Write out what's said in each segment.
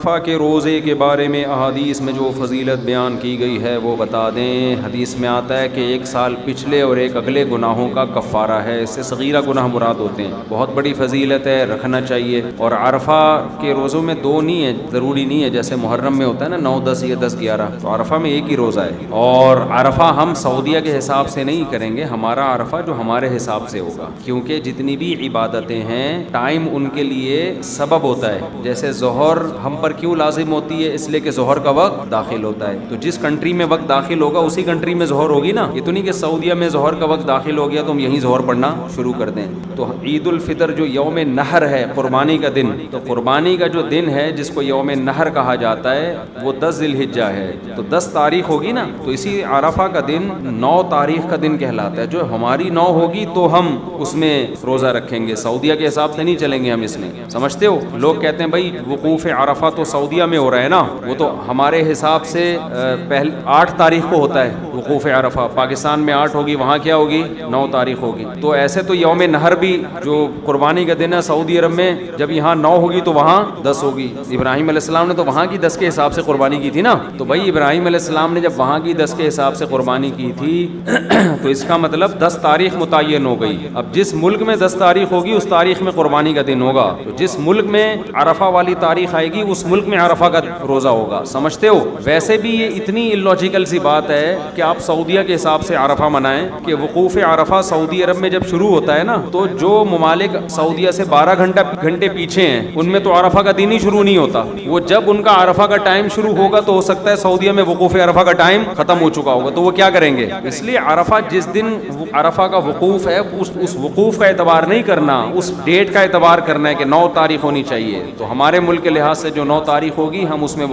عرفہ کے روزے کے بارے میں احادیث میں جو فضیلت بیان کی گئی ہے وہ بتا دیں۔ حدیث میں آتا ہے کہ ایک سال پچھلے اور ایک اگلے گناہوں کا کفارہ ہے، اس سے صغیرہ گناہ مراد ہوتے ہیں۔ بہت بڑی فضیلت ہے، رکھنا چاہیے۔ اور عرفہ کے روزوں میں دو نہیں ہے، ضروری نہیں ہے، جیسے محرم میں ہوتا ہے نا 9، 10 یا 10، 11، تو عرفہ میں ایک ہی روزہ ہے۔ اور عرفہ ہم سعودیہ کے حساب سے نہیں کریں گے، ہمارا عرفہ جو ہمارے حساب سے ہوگا، کیونکہ جتنی بھی عبادتیں ہیں ٹائم ان کے لیے سبب ہوتا ہے۔ جیسے ظہر ہم پر کیوں لازم ہوتی ہے؟ اس لیے کہ ظہر کا وقت داخل ہوتا ہے، تو جس کنٹری میں وقت داخل ہوگا اسی کنٹری میں ظہر ہوگی نا۔ یہ تو نہیں کہ سعودیہ میں ظہر کا وقت داخل ہو گیا تو ہم یہیں ظہر پڑھنا شروع کر دیں۔ تو عید الفطر جو یوم نحر ہے، قربانی کا دن، تو قربانی کا جو دن ہے جس کو یوم نحر کہا جاتا ہے وہ 10 ذی الحجہ ہے، تو 10 تاریخ ہوگی نا، تو اسی عرفہ کا دن 9 تاریخ کا دن کہلاتا ہے۔ جو ہماری 9 ہوگی تو ہم اس میں روزہ رکھیں گے، سعودیہ کے حساب سے نہیں چلیں گے ہم اس میں، سمجھتے ہو؟ لوگ کہتے ہیں بھائی وقوف عرفہ تو سعودیہ میں ہو رہا ہے نا، وہ تو ہمارے حساب سے پہلے 8 تاریخ کو ہوتا ہے وقوف عرفہ، پاکستان میں 8 ہوگی، وہاں کیا ہوگی؟ 9 تاریخ ہوگی۔ تو ایسے تو یوم نحر بھی جو قربانی کا دن ہے سعودی عرب میں، جب یہاں 9 ہوگی تو وہاں 10 ہوگی۔ ابراہیم علیہ السلام نے تو وہاں کی 10 کے حساب سے قربانی کی تھی نا، تو بھائی ابراہیم علیہ السلام نے جب وہاں کی 10 کے حساب سے قربانی کی تھی تو اس کا مطلب 10 تاریخ متعین ہو گئی۔ اب جس ملک میں 10 تاریخ ہوگی اس تاریخ میں قربانی کا دن ہوگا، تو جس ملک میں عرفہ والی تاریخ آئے گی اس ملک میں عرفہ کا روزہ ہوگا، سمجھتے ہو؟ ویسے بھی یہ اتنی اللاجیکل سی بات ہے کہ آپ سعودیہ کے حساب سے عرفہ منائیں کہ وقوف عرفہ سعودی عرب میں جب شروع ہوتا ہے نا، تو جو ممالک سعودیہ سے 12 گھنٹے پیچھے ہیں ان میں تو عرفہ کا دن ہی شروع نہیں ہوتا۔ وہ جب ان کا عرفہ کا ٹائم شروع ہوگا تو ہو سکتا ہے سعودیہ میں وقوف عرفہ کا ٹائم ختم ہو چکا ہوگا، تو وہ کیا کریں گے؟ اس لیے عرفہ جس دن عرفہ کا وقوف ہے اس وقوف کا اعتبار نہیں کرنا، اس ڈیٹ کا اعتبار کرنا ہے کہ 9 تاریخ ہونی چاہیے۔ تو ہمارے ملک کے لحاظ سے جو 9 تاریخ ہوگی ہم اس میں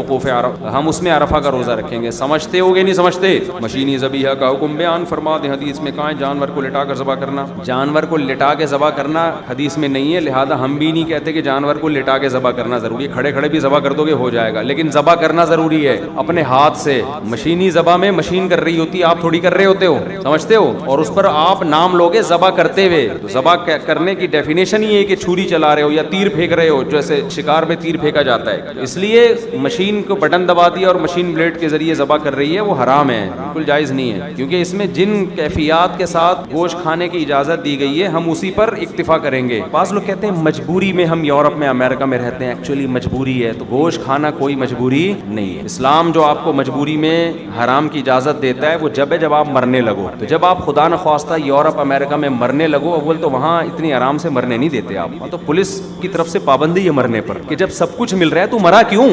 ہم اس میں عرفہ کا روزہ رکھیں گے۔ سمجھتے ہوگے نہیں سمجھتے؟ مشینی ذبیحہ کا حکم بیان فرما دیں۔ حدیث میں کہاں ہے جانور کو لٹا کر ذبح کرنا؟ جانور کو لٹا کے ذبح کرنا حدیث میں نہیں ہے، لہذا ہم بھی نہیں کہتے کہ جانور کو لٹا کے ذبح کرنا ضروری ہے۔ کھڑے کھڑے بھی ذبح کر دو گے ہو جائے گا، لیکن ذبح کرنا ضروری ہے اپنے ہاتھ سے۔ مشینی ذبح میں مشین کر رہی ہوتی ہے، آپ تھوڑی کر رہے ہوتے ہو، سمجھتے ہو؟ اور اس پر آپ نام لوگے ذبح کرتے ہوئے، تو ذبح کرنے کی ڈیفینیشن یہ ہے کہ چھری چلا رہے ہو یا تیر پھینک رہے ہو، جیسے شکار میں تیر پھینکا جاتا ہے۔ اس لیے مشین کو بٹن دبا دیا اور مشین بلیڈ کے ذریعے ذبح کر رہی ہے، وہ حرام ہے، بالکل جائز نہیں ہے، کیونکہ اس میں جن کیفیات کے ساتھ گوشت کھانے کی اجازت دی گئی ہے ہم اسی پر اکتفا کریں گے۔ بعض لوگ کہتے ہیں مجبوری میں ہم یورپ میں امریکہ میں رہتے ہیں، ایکچولی مجبوری ہے، تو گوشت کھانا کوئی مجبوری نہیں ہے۔ اسلام جو آپ کو مجبوری میں حرام کی اجازت دیتا ہے وہ جب ہے جب آپ مرنے لگو، تو جب آپ خدا نخواستہ یورپ امریکہ میں مرنے لگو، اول تو وہاں اتنی آرام سے مرنے نہیں دیتے آپ، تو پولیس کی طرف سے پابندی ہے مرنے پر کہ جب سب کچھ مل رہا ہے تو مرا کیوں؟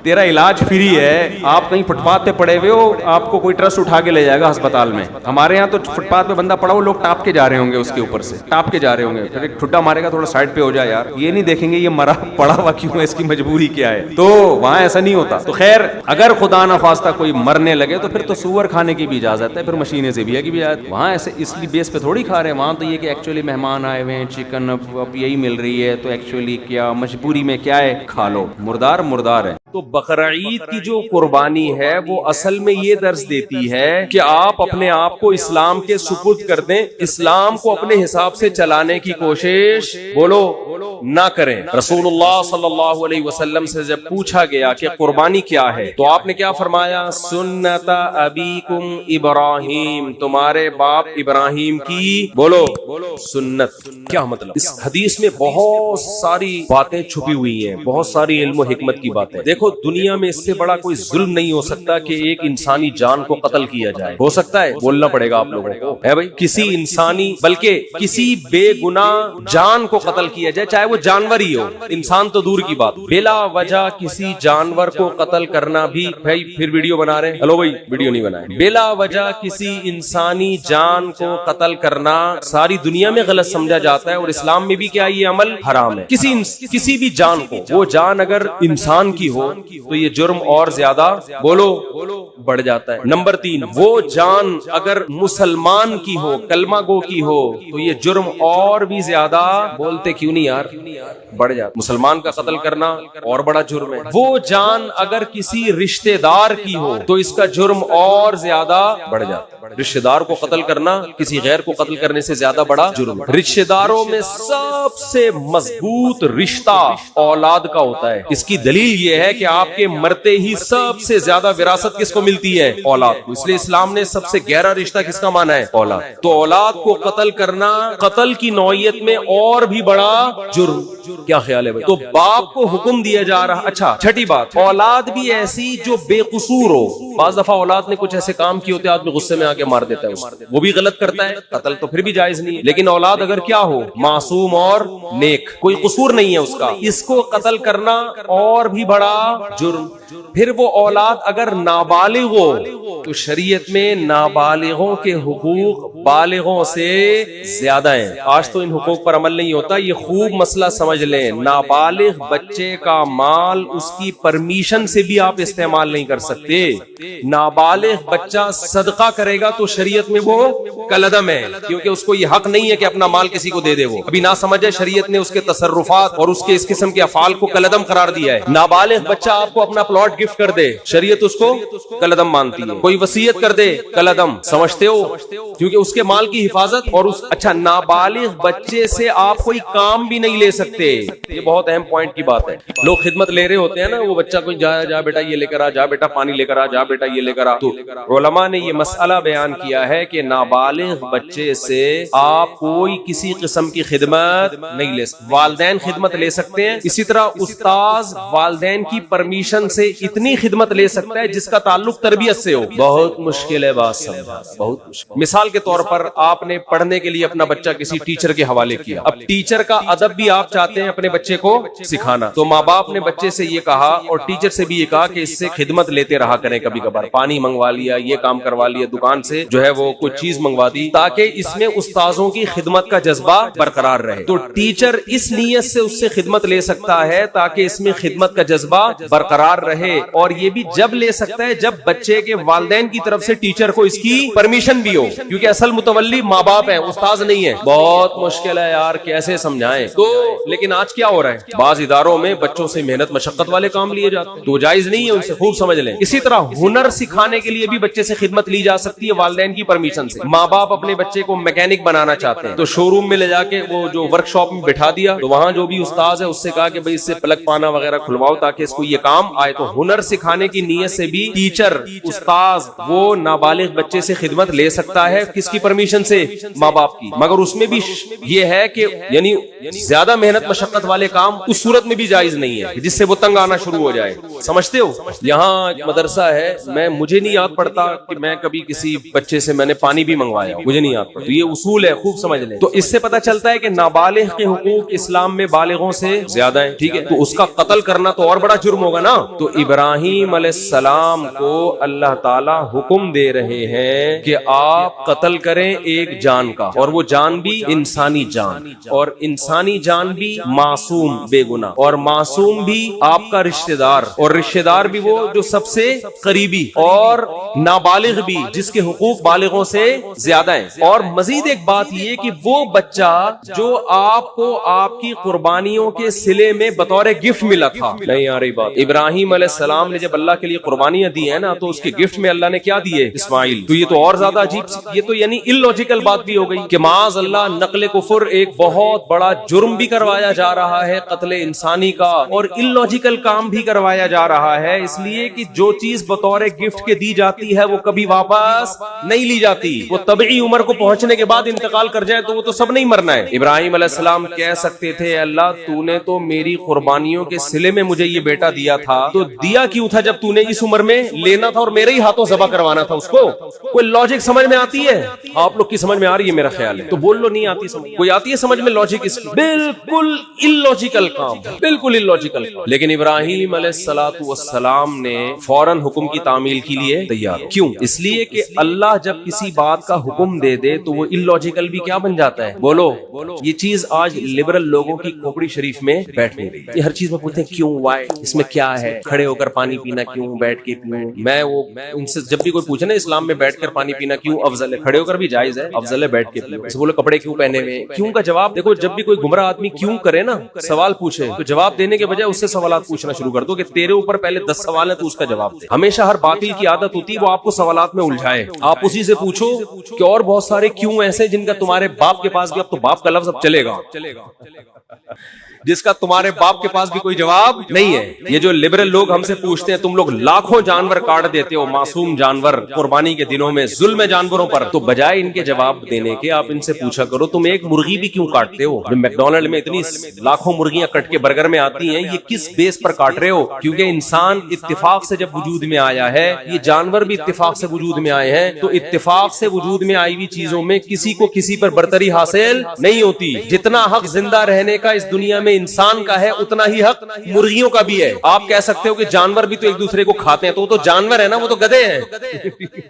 تیرا علاج فری ہے، آپ کہیں فٹ پاتھ پہ پڑے ہوئے ہو، آپ کو کوئی ٹرسٹ اٹھا کے لے جائے گا ہسپتال میں۔ ہمارے یہاں تو فٹ پاتھ پہ بندہ پڑا ہو، لوگ ٹاپ کے جا رہے ہوں گے، اس کے اوپر سے ٹاپ کے جا رہے ہوں گے، پھر ایک ٹھڈا مارے گا تھوڑا سائڈ پہ ہو جائے یار، یہ نہیں دیکھیں گے یہ مرا پڑا ہوا کیوں ہے، اس کی مجبوری کیا ہے، تو وہاں ایسا نہیں ہوتا۔ تو خیر اگر خدا نخواستہ کوئی مرنے لگے تو پھر تو سور کھانے کی بھی اجازت ہے، پھر مشینیں ذبیحہ کی بھی اجازت۔ وہاں ایسے اس لیے بیس پہ تھوڑی کھا رہے ہیں، وہاں تو یہ کہ ایکچولی مہمان آئے ہوئے ہیں، چکن اب یہی مل رہی ہے، تو ایکچولی کیا مجبوری میں کیا ہے، کھا لو، مردار مردار ہے۔ تو بقرعید کی جو قربانی ہے وہ اصل میں یہ درس دیتی ہے کہ آپ اپنے آپ کو اسلام کے سپرد کر دیں، اسلام کو اپنے حساب سے چلانے کی کوشش بولو نہ کریں۔ رسول اللہ صلی اللہ علیہ وسلم سے جب پوچھا گیا کہ قربانی کیا ہے تو آپ نے کیا فرمایا؟ سنت ابیکم ابراہیم، تمہارے باپ ابراہیم کی بولو سنت۔ کیا مطلب؟ اس حدیث میں بہت ساری باتیں چھپی ہوئی ہیں، بہت ساری علم و حکمت کی باتیں۔ دیکھو دنیا میں اس سے بڑا کوئی ظلم نہیں ہو سکتا کہ ایک انسانی جان کو قتل کیا جائے، ہو سکتا ہے؟ بولنا پڑے گا آپ لوگوں کو، ہے بھائی، کسی انسانی بلکہ کسی بے گناہ جان کو قتل کیا جائے، چاہے وہ جانور ہی ہو، انسان تو دور کی بات، بلا وجہ کسی جانور کو قتل کرنا بھی، بھائی پھر ویڈیو بنا رہے ہیں، ہلو بھائی ویڈیو نہیں بنائے، بلا وجہ کسی انسانی جان کو قتل کرنا ساری دنیا میں غلط سمجھا جاتا ہے، اور اسلام میں بھی کیا یہ عمل حرام ہے۔ کسی بھی جان کو، وہ جان اگر انسان کی ہو تو یہ جرم اور زیادہ بولو بڑھ جاتا ہے۔ نمبر 3، وہ جان اگر مسلمان کی ہو، کلمہ گو کی ہو، تو یہ جرم اور بھی زیادہ بولتے کیوں نہیں یار بڑھ جاتا۔ مسلمان کا قتل کرنا اور بڑا جرم ہے۔ وہ جان اگر کسی رشتہ دار کی ہو تو اس کا جرم اور زیادہ بڑھ جاتا ہے۔ رشتہ دار کو قتل کرنا کسی غیر کو قتل کرنے سے زیادہ بڑا جرم ہے۔ رشتہ داروں میں سب سے مضبوط رشتہ اولاد کا ہوتا ہے۔ اس کی دلیل یہ ہے کہ آپ کے مرتے ہی سب سے زیادہ وراثت کس کو ملتی ہے؟ اولاد کو۔ اس لیے اسلام نے سب سے گہرا رشتہ کس کا مانا ہے؟ اولاد۔ تو اولاد کو قتل کرنا قتل کی نوعیت میں اور بھی بڑا جرم۔ کیا خیال ہے بھائی؟ تو باپ کو حکم دیا جا رہا۔ اچھا چھٹی بات، اولاد بھی ایسی جو بے قصور ہو۔ بعض دفعہ اولاد نے کچھ ایسے کام کیے ہوتے ہیں آدمی غصے میں آ کے مار دیتا ہے اس کو، وہ بھی غلط کرتا ہے، قتل تو پھر بھی جائز نہیں ہے۔ لیکن اولاد اگر کیا ہو، معصوم اور نیک، کوئی قصور نہیں ہے اس کا، اس کو قتل کرنا اور بھی بڑا جرم۔ پھر وہ اولاد اگر نابالغ ہو تو شریعت میں نابالغوں کے حقوق بالغوں سے زیادہ ہیں۔ آج تو ان حقوق پر عمل نہیں ہوتا، یہ خوب مسئلہ سمجھ لیں۔ نابالغ بچے کا مال اس کی پرمیشن سے بھی آپ استعمال نہیں کر سکتے۔ نابالغ بچہ صدقہ کرے گا تو شریعت میں وہ کالعدم ہے، کیونکہ اس کو یہ حق نہیں ہے کہ اپنا مال کسی کو دے دے۔ وہ ابھی نہ سمجھے، شریعت نے اس کے تصرفات اور اس کے اس قسم کے افعال کو کالعدم قرار دیا ہے۔ نابالغ بچہ آپ کو اپنا پلاٹ گفٹ کر دے، شریعت اس کو کالعدم مانتی ہے۔ کوئی وصیت کر دے، کالعدم، سمجھتے ہو؟ کیونکہ اس کے مال کی حفاظت اور اس اچھا نابالغ بچے سے آپ کوئی کام بھی نہیں لے سکتے۔ یہ بہت اہم پوائنٹ کی بات ہے۔ لوگ خدمت لے رہے ہوتے ہیں نا، وہ بچہ کوئی جا بیٹا یہ لے کر آ، جا بیٹا پانی لے کر آ، جا بیٹا یہ لے کر آ۔ تو علماء نے یہ مسئلہ بیان کیا ہے کہ نابالغ بچے سے آپ کوئی کسی قسم کی خدمت نہیں لے سکتے۔ والدین خدمت لے سکتے ہیں، اسی طرح استاذ والدین کی پرمیشن سے اتنی خدمت لے سکتا ہے جس کا تعلق تربیت سے ہو۔ بہت مشکل ہے بات سمجھنا، بہت مشکل۔ مثال کے طور پر آپ نے پڑھنے کے لیے اپنا بچہ کسی ٹیچر کے حوالے کیا، اب ٹیچر کا ادب بھی آپ چاہتے ہیں اپنے بچے کو سکھانا، تو ماں باپ نے بچے سے یہ کہا اور ٹیچر سے بھی یہ کہا کہ اس سے خدمت لیتے رہا کریں، کبھی کبھار پانی منگوا لیا، یہ کام کروا لیا، دکان سے جو ہے وہ کچھ چیز منگوا دی، تاکہ اس میں استاذوں کی خدمت کا جذبہ برقرار رہے۔ تو ٹیچر اس نیت سے اس سے خدمت لے سکتا ہے تاکہ اس میں خدمت کا جذبہ برقرار رہے، اور یہ بھی جب لے سکتا ہے جب بچے کے والدین کی طرف سے ٹیچر کو اس کی پرمیشن بھی ہو، کیونکہ اصل متولی ماں باپ ہے، استاذ نہیں ہے۔ بہت مشکل ہے یار، کیسے سمجھائیں؟ تو لیکن آج کیا ہو رہا ہے، بعض اداروں میں بچوں سے محنت مشقت والے کام لیے جاتے ہیں، تو جائز نہیں ہے، ان سے خوب سمجھ لیں۔ اسی طرح ہنر سکھانے کے لیے بھی بچے سے خدمت لی جا سکتی ہے والدین کی پرمیشن سے۔ ماں باپ اپنے بچے کو میکینک بنانا چاہتے ہیں تو شو روم میں لے جا کے وہ جو ورک شاپ میں بٹھا دیا، تو وہاں جو بھی استاذ ہے اس سے کہا کہ بھائی اس سے پلگ پانا وغیرہ کھلواؤ تاکہ اس کو یہ کام آئے۔ تو ہنر سکھانے کی نیت سے بھی ٹیچر استاذ وہ نابالغ بچے سے خدمت لے سکتا ہے، کس کی پرمیشن سے؟ ماں باپ کی، مگر اس میں بھی یہ ہے کہ یعنی زیادہ محنت مشقت والے کام اس صورت میں بھی جائز نہیں ہے جس سے وہ تنگ آنا شروع ہو جائے۔ سمجھتے ہو؟ یہاں ایک مدرسہ ہے، مجھے نہیں یاد پڑتا کہ میں کبھی کسی بچے سے میں نے پانی بھی منگوایا، مجھے نہیں یاد پڑتا۔ یہ اصول ہے، خوب سمجھ لیں۔ تو اس سے پتہ چلتا ہے کہ نابالغ کے حقوق اسلام میں بالغوں سے زیادہ ہیں، ٹھیک ہے؟ تو اس کا قتل کرنا تو اور بڑا جرم ہوگا نا۔ تو ابراہیم علیہ السلام کو اللہ تعالی حکم دے رہے ہیں کہ آپ قتل کریں ایک جان کا، اور وہ جان بھی انسانی جان، اور انسانی جان بھی معصوم بے گناہ، اور معصوم بھی آپ کا رشتہ دار، اور رشتہ دار بھی وہ جو سب سے قریبی، اور نابالغ بھی جس کے حقوق بالغوں سے زیادہ ہیں۔ اور مزید ایک بات یہ کہ وہ بچہ جو آپ کو آپ کی قربانیوں کے صلے میں بطور گفٹ ملا تھا، نہیں آ رہی بات، ابراہیم علیہ السلام نے جب اللہ کے لیے قربانیاں دی ہیں نا، تو اس کے گفٹ میں اللہ نے کیا دیے؟ اسماعیل۔ تو یہ تو اور زیادہ عجیب، یہ تو یعنی illogical بات بھی ہو گئی کہ معاذ اللہ نقل کفر ایک بہت بڑا جرم بھی کروایا جا رہا ہے، قتل انسانی کا، اور illogical کام بھی کروایا جا رہا ہے، اس لیے کہ جو چیز بطور گفٹ کے دی جاتی ہے وہ کبھی واپس نہیں لی جاتی۔ وہ طبعی عمر کو پہنچنے کے بعد انتقال کر جائے تو وہ تو سب نہیں مرنا ہے۔ ابراہیم علیہ السلام کہہ سکتے تھے اللہ تو نے تو میری قربانیوں کے صلے میں مجھے یہ بیٹا دیا تھا، تو دیا کیوں تھا جب تو نے اس عمر میں لینا تھا اور میرے ہی ہاتھوں ذبح کروانا تھا اس کو؟ کوئی لاجک سمجھ میں آتی ہے؟ آپ لوگ کی سمجھ میں آ رہی ہے میرا خیال ہے، تو بول لو نہیں آتی سمجھ، کوئی آتی ہے سمجھ میں لاجک اس کی؟ بالکل illogical کام، بالکل illogical کام۔ لیکن ابراہیم علیہ السلام نے فوراً حکم کی تعمیل کے لیے تیار ہو۔ کیوں؟ اس لیے کہ اللہ جب کسی بات کا حکم دے دے تو وہ illogical بھی کیا بن جاتا ہے؟ بولو، یہ چیز آج لبرل لوگوں کی کھوپڑی شریف میں بیٹھ نہیں رہی۔ یہ ہر چیز میں پوچھتے ہیں کیوں، وائی، اس میں کیا ہے، کھڑے ہو کر پانی پینا کیوں، بیٹھ کے پیوں؟ میں وہ ان سے جب بھی کوئی پوچھے نا اسلام میں بیٹھ کر پانی پینا کیوں افضل ہے، کھڑے ہو کر بھی جائز ہے، افضل ہے بیٹھ کے پیو۔ اسے بولو کپڑے کیوں پہنے ہوئے، کیوں کا جواب دیکھو، جب بھی کوئی گمراہ آدمی کیوں کرے نا سوال پوچھے تو جواب دینے کے بجائے اس سے سوالات پوچھنا شروع کر دو کہ تیرے اوپر پہلے 10 سوال ہیں تو اس کا جواب دے. ہمیشہ ہر باطل کی عادت ہوتی ہے وہ آپ کو سوالات میں الجھائے. آپ اسی سے پوچھو کہ اور بہت سارے کیوں ایسے جن کا تمہارے باپ کے پاس بھی, اب تو باپ کا لفظ اب چلے گا, جس کا تمہارے باپ کے پاس بھی کوئی جواب نہیں ہے. یہ جو لبرل لوگ ہم سے پوچھتے ہیں تم لوگ لاکھوں جانور کاٹ دیتے ہو, معصوم جانور, قربانی کے دنوں میں ظلم ہے جانوروں پر, تو بجائے ان کے جواب دینے کے آپ ان سے پوچھا کرو تم ایک مرغی بھی کیوں کاٹتے ہو؟ میک ڈونلڈ میں اتنی لاکھوں مرغیاں کٹ کے برگر میں آتی ہیں, یہ کس بیس پر کاٹ رہے ہو؟ کیونکہ انسان اتفاق سے جب وجود میں آیا ہے, یہ جانور بھی اتفاق سے وجود میں آئے ہیں, تو اتفاق سے وجود میں آئی ہوئی چیزوں میں کسی کو کسی پر برتری حاصل نہیں ہوتی. جتنا حق زندہ رہنے کا اس دنیا میں انسان کا ہے اتنا ہی حق مرغیوں کا بھی ہے. آپ کہہ سکتے ہو کہ جانور بھی تو ایک دوسرے کو کھاتے ہیں, تو وہ تو جانور ہے نا, وہ تو گدھے ہیں,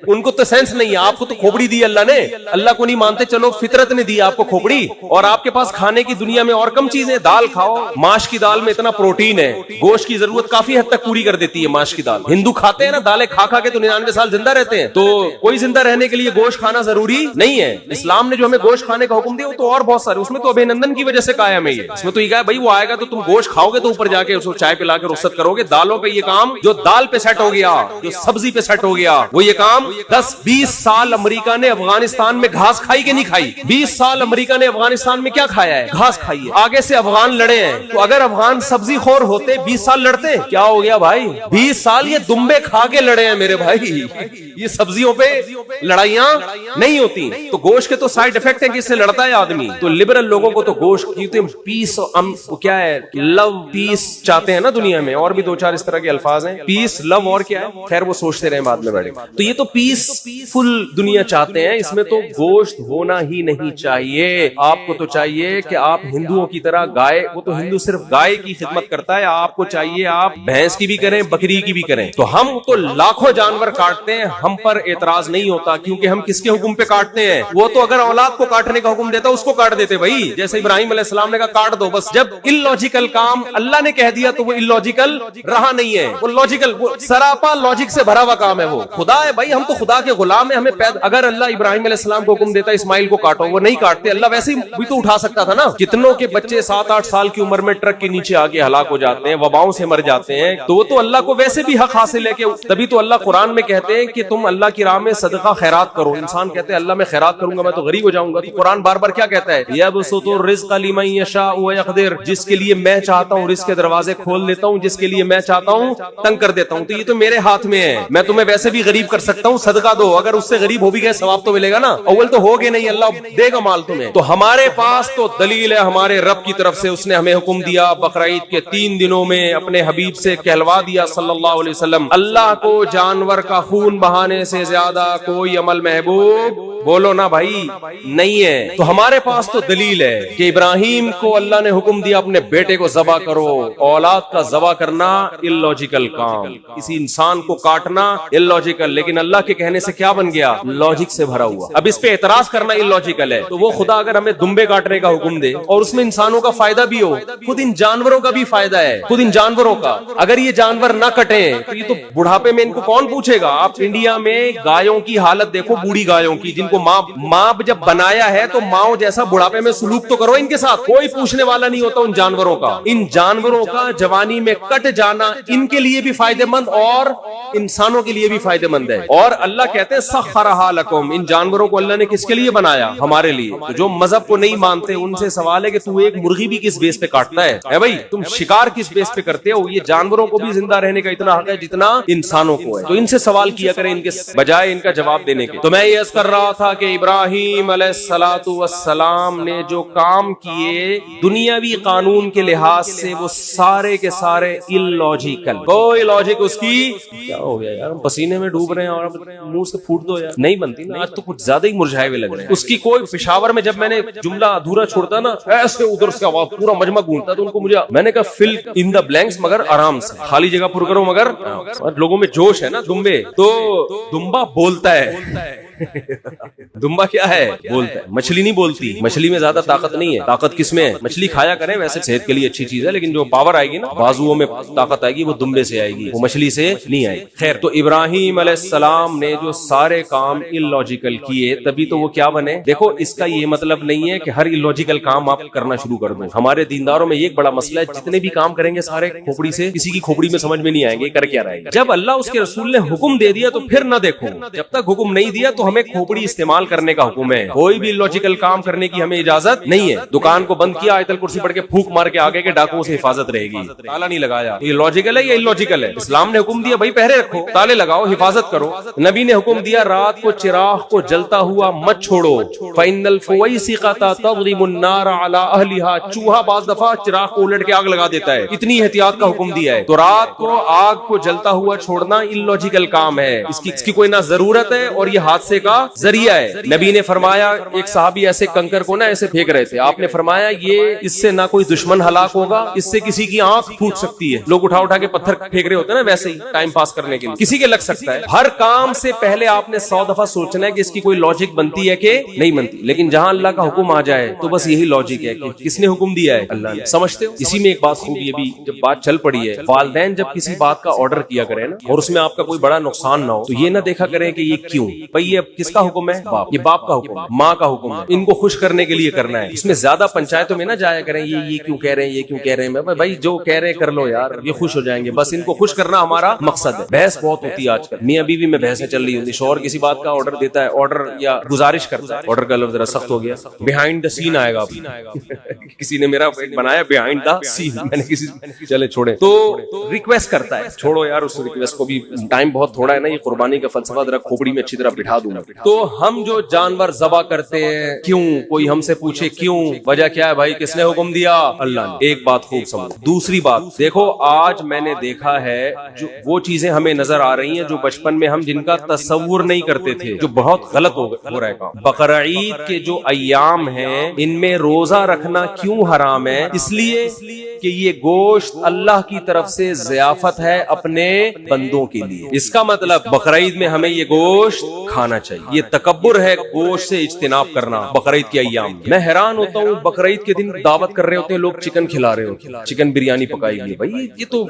ان کو تو سینس نہیں ہے. آپ کو تو کھوپڑی دی اللہ نے, اللہ کو نہیں مانتے, چلو فطرت نے دی آپ کو کھوپڑی, اور آپ کے پاس کھانے کی دنیا میں اور کم چیزیں. دال کھاؤ, ماش کی دال میں اتنا پروٹین ہے, گوشت کی ضرورت کافی حد تک پوری کر دیتی ہے ماش کی دال. ہندو کھاتے ہیں نا دالیں کھا کھا کے تو 99 سال زندہ رہتے ہیں. تو کوئی زندہ رہنے کے لیے گوشت کھانا ضروری نہیں ہے. اسلام نے جو ہمیں گوشت کھانے کا حکم دیا وہ تو اور بہت سارے, اس میں تو ابھینندن کی وجہ سے قائم ہے. یہ اس میں تو یہ کہا بھائی وہ آئے گا تو تم گوشت کھاؤ گے تو اوپر جا کے اس کو چائے پلا کے رخصت کرو گے. دالوں پہ یہ کام, جو دال پہ سیٹ ہو گیا, جو سبزی پہ سیٹ ہو گیا, وہ یہ کام 10-20 سال امریکہ نے افغانستان میں گھاس کھائی کہ نہیں کھائی؟ 20 سال امریکہ نے افغانستان میں کیا کھایا ہے؟ گھاس کھائی ہے. آگے سے افغان لڑے ہیں, تو اگر افغان سبزی خور ہوتے 20 سال لڑتے, کیا ہو گیا بھائی؟ 20 سال یہ دمبے کھا کے لڑے ہیں میرے بھائی. یہ سبزیوں پہ لڑائیاں نہیں ہوتی. تو گوشت کے تو سائیڈ افیکٹ ہیں کہ اس سے لڑتا ہے آدمی. تو لبرل لوگوں کو تو گوشت کی پیس, کیا ہے, لو پیس چاہتے ہیں نا دنیا میں, اور بھی 2-4 اس طرح کے الفاظ ہیں, پیس, لو اور کیا ہے, خیر وہ سوچتے رہے بعد میں بیٹھے. تو یہ تو پیس فل دنیا چاہتے ہیں, اس میں تو گوشت ہونا ہی نہیں چاہیے. آپ کو تو چاہیے کہ آپ ہندوؤں کی طرح گائے, وہ تو ہندو صرف گائے کی خدمت کرتا ہے, آپ کو چاہیے آپ بھینس کی بھی کریں, بکری کی بھی کریں. تو ہم تو لاکھوں جانور کاٹتے ہیں, ہم پر اعتراض نہیں ہوتا, کیونکہ ہم کس کے حکم پہ کاٹتے ہیں؟ وہ تو اگر اولاد کو کاٹنے کا حکم دیتا اس کو کاٹ دیتے بھائی, جیسے ابراہیم علیہ السلام نے کہا کاٹ دو بس. جب illogical کام اللہ نے کہہ دیا تو وہ illogical رہا نہیں ہے, وہ لاجیکل, وہ سراپا لاجک سے بھرا ہوا کام ہے. وہ خدا ہے بھائی, ہم تو خدا کے غلام ہیں. ہمیں اگر اللہ ابراہیم علیہ السلام کو حکم دیتا اسماعیل کو کاٹو, وہ نہیں کاٹتے. اللہ ویسے ہی بھی تو اٹھا سکتا تھا نا. کتنوں کے بچے 7-8 سال کی عمر میں ٹرک کے نیچے آ کے ہلاک ہو جاتے ہیں, وباؤں سے مر جاتے ہیں. تو وہ تو اللہ کو ویسے بھی حق حاصل ہے کہ, تبھی تو اللہ قرآن میں کہتے ہیں کہ تم اللہ کی راہ میں صدقہ خیرات کرو. انسان کہتے ہیں اللہ میں خیرات کروں گا میں تو غریب ہو جاؤں گا. تو قرآن بار بار کیا کہتا ہے؟ یبسط الرزق لمن یشاء ویقدر, جس کے لیے میں چاہتا ہوں رزق کے دروازے کھول دیتا ہوں, جس کے لیے میں چاہتا ہوں تنگ کر دیتا ہوں. تو یہ تو میرے ہاتھ میں ہے, میں تمہیں ویسے بھی غریب کر سکتا ہوں, صدقہ دو. اگر اس سے غریب ہو بھی گئے ثواب تو ملے گا نا, اول تو ہوگے نہیں, اللہ دے گا مال تمہیں. تو ہمارے پاس تو دلیل ہے ہمارے رب کی طرف سے, اس نے ہمیں حکم دیا بقرعید کے 3 دنوں میں اپنے حبیب سے کہلوا دیا صلی اللہ علیہ وسلم, اللہ کو جانور کا خون بہانے سے زیادہ کوئی عمل محبوب بولو نا بھائی نہیں ہے. تو ہمارے پاس تو دلیل ہے کہ ابراہیم کو اللہ نے حکم دیا اپنے بیٹے کو ذبح کرو. اولاد کا ذبح کرنا illogical کام, کسی انسان کو کاٹنا illogical, لیکن اللہ کے کہنے سے کیا بن گیا؟ لاجک سے بھرا ہوا. اب اس پہ اعتراض کرنا illogical ہے. تو وہ خدا اگر ہمیں دمبے کاٹنے کا حکم دے اور اس میں انسانوں کا فائدہ بھی ہو, خود ان جانوروں کا بھی فائدہ ہے, خود ان جانوروں کا. اگر یہ جانور نہ کٹیں تو یہ تو بڑھاپے میں ان کو کون پوچھے گا؟ آپ انڈیا میں گایوں کی حالت دیکھو, بوڑھی گایوں کی, جن کو ماں جب بنایا ہے تو ماں جیسا بڑھاپے میں سلوک تو کرو ان کے ساتھ. کوئی پوچھنے والا نہیں ہوتا ان جانوروں کا. ان جانوروں کا جوانی میں کٹ جانا ان کے لیے بھی فائدہ مند اور انسانوں کے لیے بھی فائدہ مند ہے. اور اللہ کہتے ہیں سخرھا لکم, ان جانوروں کو اللہ نے کس کے لیے بنایا؟ ہمارے لیے. تو جو مذہب کو نہیں مانتے ان سے سوال ہے کہ تو ایک مرغی بھی کس بیس پہ کاٹتا ہے بھائی, تم شکار کس بیس پہ کرتے ہو؟ یہ جانوروں کو بھی زندہ رہنے کا اتنا حق ہے جتنا انسانوں کو ہے. تو ان سے سوال کیا کریں ان کے بجائے ان کا جواب دینے کے. تو میں یہ عرض کر رہا تھا کہ ابراہیم علیہ السلام نے جو کام کیے دنیاوی قانون کے لحاظ سے وہ سارے کے سارے illogical, کوئی لاجک اس کی. کیا ہو گیا یار, پسینے میں ڈوب رہے ہیں اور منہ سے پھوٹ دو یار, نہیں بنتی نا. آج تو کچھ زیادہ ہی مرجھائے ہوئے لگ رہے ہیں. اس کی کوئی پشاور میں جب میں نے جملہ ادھورا چھوڑتا نا, ایسے ادھر سے آواز پورا مجمع گونجتا, تو ان کو مجھے میں نے کہا فل ان دا بلینکس, مگر آرام سے, خالی جگہ پر کرو, مگر لوگوں میں جوش ہے نا دمبے. تو دمبا بولتا ہے دمبا کیا ہے؟ بولتا ہے. مچھلی نہیں بولتی. مچھلی میں زیادہ طاقت نہیں ہے. طاقت کس میں ہے؟ مچھلی کھایا کریں، ویسے صحت کے لیے اچھی چیز ہے، لیکن جو پاور آئے گی نا، بازوؤں میں طاقت آئے گی، وہ دمبے سے آئے گی، وہ مچھلی سے نہیں آئے گی. خیر، تو ابراہیم علیہ السلام نے جو سارے کام اللاجیکل کیے، تبھی تو وہ کیا بنے. دیکھو، اس کا یہ مطلب نہیں ہے کہ ہر اللاجیکل کام آپ کرنا شروع کر دیں. ہمارے دینداروں میں یہ ایک بڑا مسئلہ ہے، جتنے بھی کام کریں گے سارے کھوپڑی سے، کسی کی کھوپڑی میں سمجھ میں نہیں آئیں گے کر کیا رہے گا. جب اللہ اس کے رسول نے حکم دے دیا تو پھر نہ دیکھو. جب تک حکم نہیں دیا تو ہمیں کھوپڑی استعمال کرنے کا حکم ہے. کوئی بھی لاجیکل کام کرنے کی ہمیں اجازت نہیں ہے. دکان کو بند کیا، آیت الکرسی پڑھ کے پھونک مار کے آگے کے ڈاکوؤں سے حفاظت رہے گی. تالا نہیں لگایا. یہ لاجیکل ہے یا اللاجیکل ہے؟ اسلام نے حکم دیا بھائی پہرے رکھو، تالے لگاؤ، حفاظت کرو. نبی نے حکم دیا رات کو چراغ کو جلتا ہوا مت چھوڑو. فإن الفویسقۃ تضرب النار علی اہلھا. چوہا بعض دفعہ چراغ کو الٹ کے آگ لگا دیتا ہے. اتنی احتیاط کا حکم دیا ہے. تو رات کو آگ کو جلتا ہوا چھوڑنا اللاجیکل کام ہے. اس کی کوئی نہ ضرورت ہے اور یہ حادثے کا ذریعہ ہے. نبی نے فرمایا، ایک صحابی ایسے کنکر کو نا ایسے پھینک رہے تھے، آپ نے فرمایا یہ اس سے نہ کوئی دشمن ہلاک ہوگا، اس سے کسی کی آنکھ پھوٹ سکتی ہے. لوگ اٹھا اٹھا کے پتھر پھینک رہے ہوتے ہیں نا، ویسے ہی ٹائم پاس کرنے کے لیے، کسی کے لگ سکتا ہے. ہر کام سے پہلے آپ نے 100 دفعہ سوچنا ہے کہ اس کی کوئی لاجک بنتی ہے کہ نہیں بنتی. لیکن جہاں اللہ کا حکم آ جائے تو بس یہی لاجک ہے کہ کس نے حکم دیا ہے؟ اللہ نے. سمجھتے ہو؟ اسی میں ایک بات خوب یہ بھی، جب بات چل پڑی ہے، والدین جب کسی بات کا آرڈر کیا کریں نا اور اس میں آپ کا کوئی بڑا نقصان نہ ہو، تو یہ نہ دیکھا کریں کہ یہ کیوں. بھائی یہ کس کا حکم ہے؟ باپ. یہ باپ کا حکم ہے، ماں کا حکم ہے، ان کو خوش کرنے کے لیے کرنا ہے. اس میں زیادہ پنچایتوں میں نہ جایا کریں یہ کیوں کہہ رہے ہیں، یہ کیوں کہہ رہے ہیں. بھائی جو کہہ رہے کر لو یار، یہ خوش ہو جائیں گے، بس ان کو خوش کرنا ہمارا مقصد ہے. بحث بہت ہوتی ہے آج کل، میاں بیوی میں بحثیں چل رہی ہوتی. شوہر کسی بات کا آرڈر دیتا ہے، آرڈر یا گزارش کرتا ہے، آرڈر کا لفظ ذرا سخت ہو گیا، بیہائنڈ دا سین آئے گا. کسی نے میرا بنایا بیہائنڈ دا سین، میں نے کسی چلے چھوڑے تو ریکویسٹ کرتا ہے. چھوڑو یار اس ریکویسٹ کو بھی، ٹائم بہت تھوڑا ہے نا. یہ قربانی کا فلسفہ ذرا کھوپڑی میں اچھی طرح بٹھا دوں. تو ہم جو جانور ذبح کرتے ہیں، کیوں؟ کوئی ہم سے پوچھے کیوں، وجہ کیا ہے؟ بھائی کس نے حکم دیا؟ اللہ نے. ایک بات خوب سمجھو. دوسری بات دیکھو، آج میں نے دیکھا ہے جو وہ چیزیں ہمیں نظر آ رہی ہیں جو بچپن میں ہم جن کا تصور نہیں کرتے تھے، جو بہت غلط ہو رہا ہے کام. بقرعید کے جو ایام ہیں ان میں روزہ رکھنا کیوں حرام ہے؟ اس لیے کہ یہ گوشت اللہ کی طرف سے ضیافت ہے اپنے بندوں کے لیے. اس کا مطلب بقرعید میں ہمیں یہ گوشت کھانا چاہیے. یہ تکبر ہے گوشت سے اجتناب کرنا بقرعید کے ایام. میں حیران ہوتا ہوں، بقرعید کے دن دعوت کر رہے ہوتے ہیں لوگ، چکن کھلا رہے ہوتے ہیں، چکن بریانی پکائی گئی. بھائی یہ تو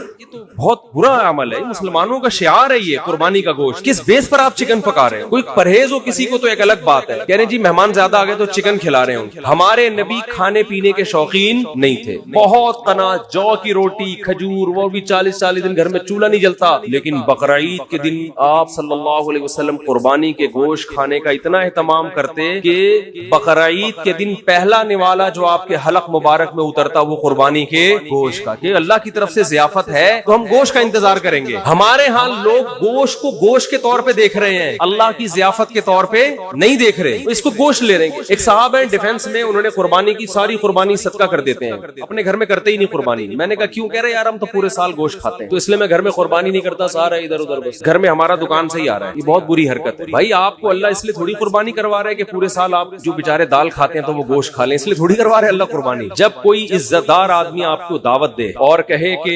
بہت برا عمل ہے. مسلمانوں کا شعار ہے یہ قربانی کا گوشت. کس بیس پر آپ چکن پکا رہے ہو؟ کوئی پرہیز ہو کسی کو تو ایک الگ بات ہے، کہہ رہے جی مہمان زیادہ آ گئے تو چکن کھلا رہے ہوں. ہمارے نبی کھانے پینے کے شوقین نہیں تھے. بہت قناعت، جو کی روٹی، کھجور، وہ بھی 40 دن گھر میں چولہا نہیں جلتا. لیکن بقرعید کے دن آپ صلی اللہ علیہ وسلم قربانی کے گوشت کھانے کا اتنا اہتمام کرتے کہ بقرعید کے دن پہلا نوالا جو آپ کے حلق مبارک میں اترتا وہ قربانی کے گوشت کا، کہ اللہ کی طرف سے ضیافت ہے تو ہم گوشت کا انتظار کریں گے. ہمارے ہاں لوگ گوشت کو گوشت کے طور پہ دیکھ رہے ہیں، اللہ کی ضیافت کے طور پہ نہیں دیکھ رہے. اس کو گوشت لے رہے ہیں. ایک صاحب ہیں ڈیفنس میں، انہوں نے قربانی کی ساری قربانی صدقہ کر دیتے ہیں، اپنے گھر میں کرتے ہی نہیں قربانی. میں نے کہا کیوں؟ کہہ رہے یار ہم تو پورے سال گوشت کھاتے ہیں، تو اس لیے میں گھر میں قربانی نہیں کرتا، سارا ادھر ادھر بس گھر میں ہمارا دکان سے ہی آ رہا ہے. یہ بہت بری حرکت ہے. بھائی آپ کو اللہ اس لیے تھوڑی قربانی کروا رہا ہے کہ پورے سال آپ جو بیچارے دال کھاتے ہیں تو وہ گوشت کھا لیں، اس لیے تھوڑی کروا رہے اللہ قربانی. جب کوئی عزت دار آدمی آپ کو دعوت دے اور کہے کہ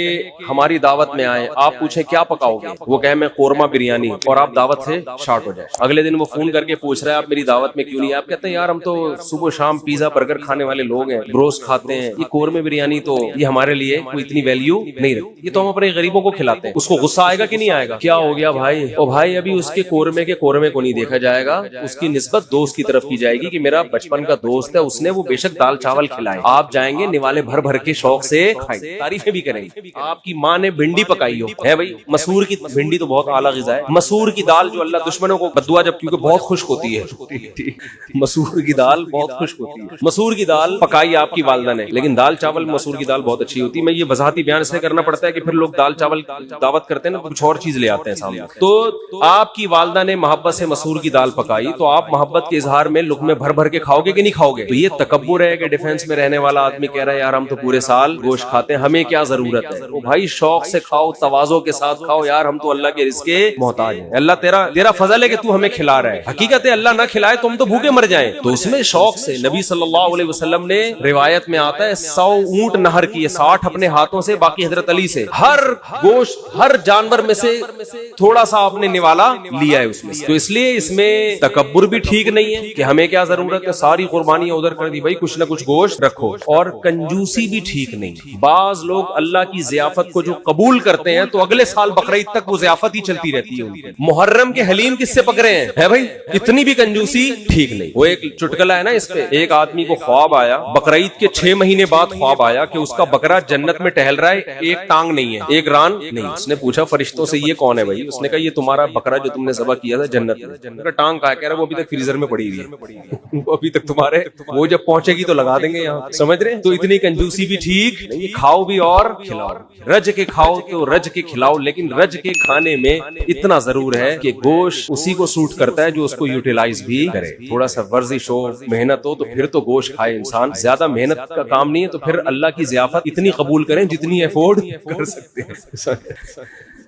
ہماری دعوت میں آئے، آپ پوچھیں کیا پکاؤ گے، وہ کہے میں قورمہ بریانی، اور آپ دعوت سے شارٹ ہو جائے. اگلے دن وہ فون کر کے پوچھ رہا ہے آپ میری دعوت میں کیوں نہیں؟ آپ کہتے ہیں یار ہم تو صبح شام پیزا برگر کھانے والے لوگ ہیں، بروس کھاتے ہیں، یہ قورمہ بریانی تو یہ ہمارے لیے کوئی اتنی ویلیو نہیں رکھتی، یہ تو ہم اپنے غریبوں کو کھلاتے ہیں. اس کو غصہ آئے گا کہ نہیں آئے گا؟ کیا ہو گیا بھائی؟ او بھائی ابھی اس کے قورمے کو نہیں دیکھا جائے گا، اس کی نسبت دوست کی طرف کی جائے گی کہ میرا بچپن کا دوست ہے، اس نے وہ بے شک دال چاول کھلائے. آپ جائیں گے نوالے بھر بھر کے شوق سے کھائیں، تعریفیں بھی کریں گے. آپ کی ماں نے بھنڈی پکائی ہو ہے بھائی، مسور کی بھنڈی تو بہت اعلیٰ غذا ہے. مسور کی دال جو اللہ دشمنوں کو بددعا، جب کیونکہ بہت خشک ہوتی ہے، مسور کی دال بہت خشک ہوتی ہے. مسور کی دال پکائی آپ کی والدہ نے، لیکن دال چاول مسور کی دال بہت اچھی ہوتی ہے. میں یہ وضاحتی بیان اس لیے کرنا پڑتا ہے کہ پھر لوگ دال چاول دعوت کرتے ہیں نا، کچھ اور چیز لے آتے ہیں سامنے. تو آپ کی والدہ نے محبت سے مسور کی دال پکائی تو آپ محبت کے اظہار میں لقمے بھر بھر کے کھاؤ گے کہ نہیں کھاؤ گے؟ تو یہ تکبر ہے کہ ڈیفنس میں رہنے والا آدمی کہہ رہا ہے یار ہم تو پورے سال گوشت کھاتے ہیں، ہمیں کیا ضرورت ہے؟ وہ بھائی شوق سے کھاؤ، تواضع کے ساتھ کھاؤ. یار ہم تو اللہ کے رزق کے محتاج ہیں، اللہ تیرا فضل ہے کہ تو ہمیں کھلا رہا ہے. حقیقت ہے اللہ نہ کھلائے تو ہم تو بھوکے مر جائیں. تو اس میں شوق سے نبی صلی اللہ علیہ وسلم نے روایت میں آتا ہے 100 اونٹ نہر کیے، 60 اپنے ہاتھوں سے، باقی حضرت علی سے، ہر گوشت ہر جانور میں سے تھوڑا سا آپ نے نوالا لیا ہے اس میں. تو اس لیے اس میں تکبر بھی ٹھیک نہیں ہے کہ ہمیں کیا ضرورت ہے ساری قربانیاں ادھر کر دی، بھائی کچھ نہ کچھ گوشت رکھو. اور کنجوسی بھی ٹھیک نہیں. بعض لوگ اللہ کی ضیافت کو جو قبول کرتے ہیں تو اگلے سال بقرعید تک وہ ضیافت ہی چلتی رہتی ہے. محرم کے حلیم کس سے پکڑے ہیں ہے بھائی؟ اتنی بھی کنجوسی ٹھیک نہیں. وہ ایک چٹکلا ہے نا اس پہ، ایک آدمی کو خواب آیا بقرعید کے 6 مہینے بعد خواب آیا کہ اس کا بکرا جنت میں ٹہل رہا ہے، ایک ٹانگ نہیں ہے، ایک ران نہیں. اس نے پوچھا فرشتوں سے یہ کون ہے بھائی؟ اس نے کہا یہ تمہارا بکرا جو تم نے ذبح کیا تھا جنت میں. ٹانگ کہا، کہہ رہا وہ ابھی تک فریزر میں پڑی ہوئی ہے، وہ ابھی تک تمہارے، وہ جب پہنچے گی تو لگا دیں گے یہاں. سمجھ رہے؟ تو اتنی کنجوسی بھی ٹھیک نہیں. کھاؤ بھی اور کھلاؤ، رج کے کھاؤ تو رج کے کھلاؤ، لیکن رج کے کھانے میں اتنا ضرور ہے کہ گوشت اسی کو سوٹ کرتا ہے جو اس کو یوٹیلائز بھی کرے. تھوڑا سا ورزش ہو، محنت ہو تو پھر تو گوشت کھائے انسان. زیادہ محنت کا کام نہیں ہے تو پھر اللہ کی ضیافت اتنی قبول کریں جتنی افورڈ کر سکتے ہیں.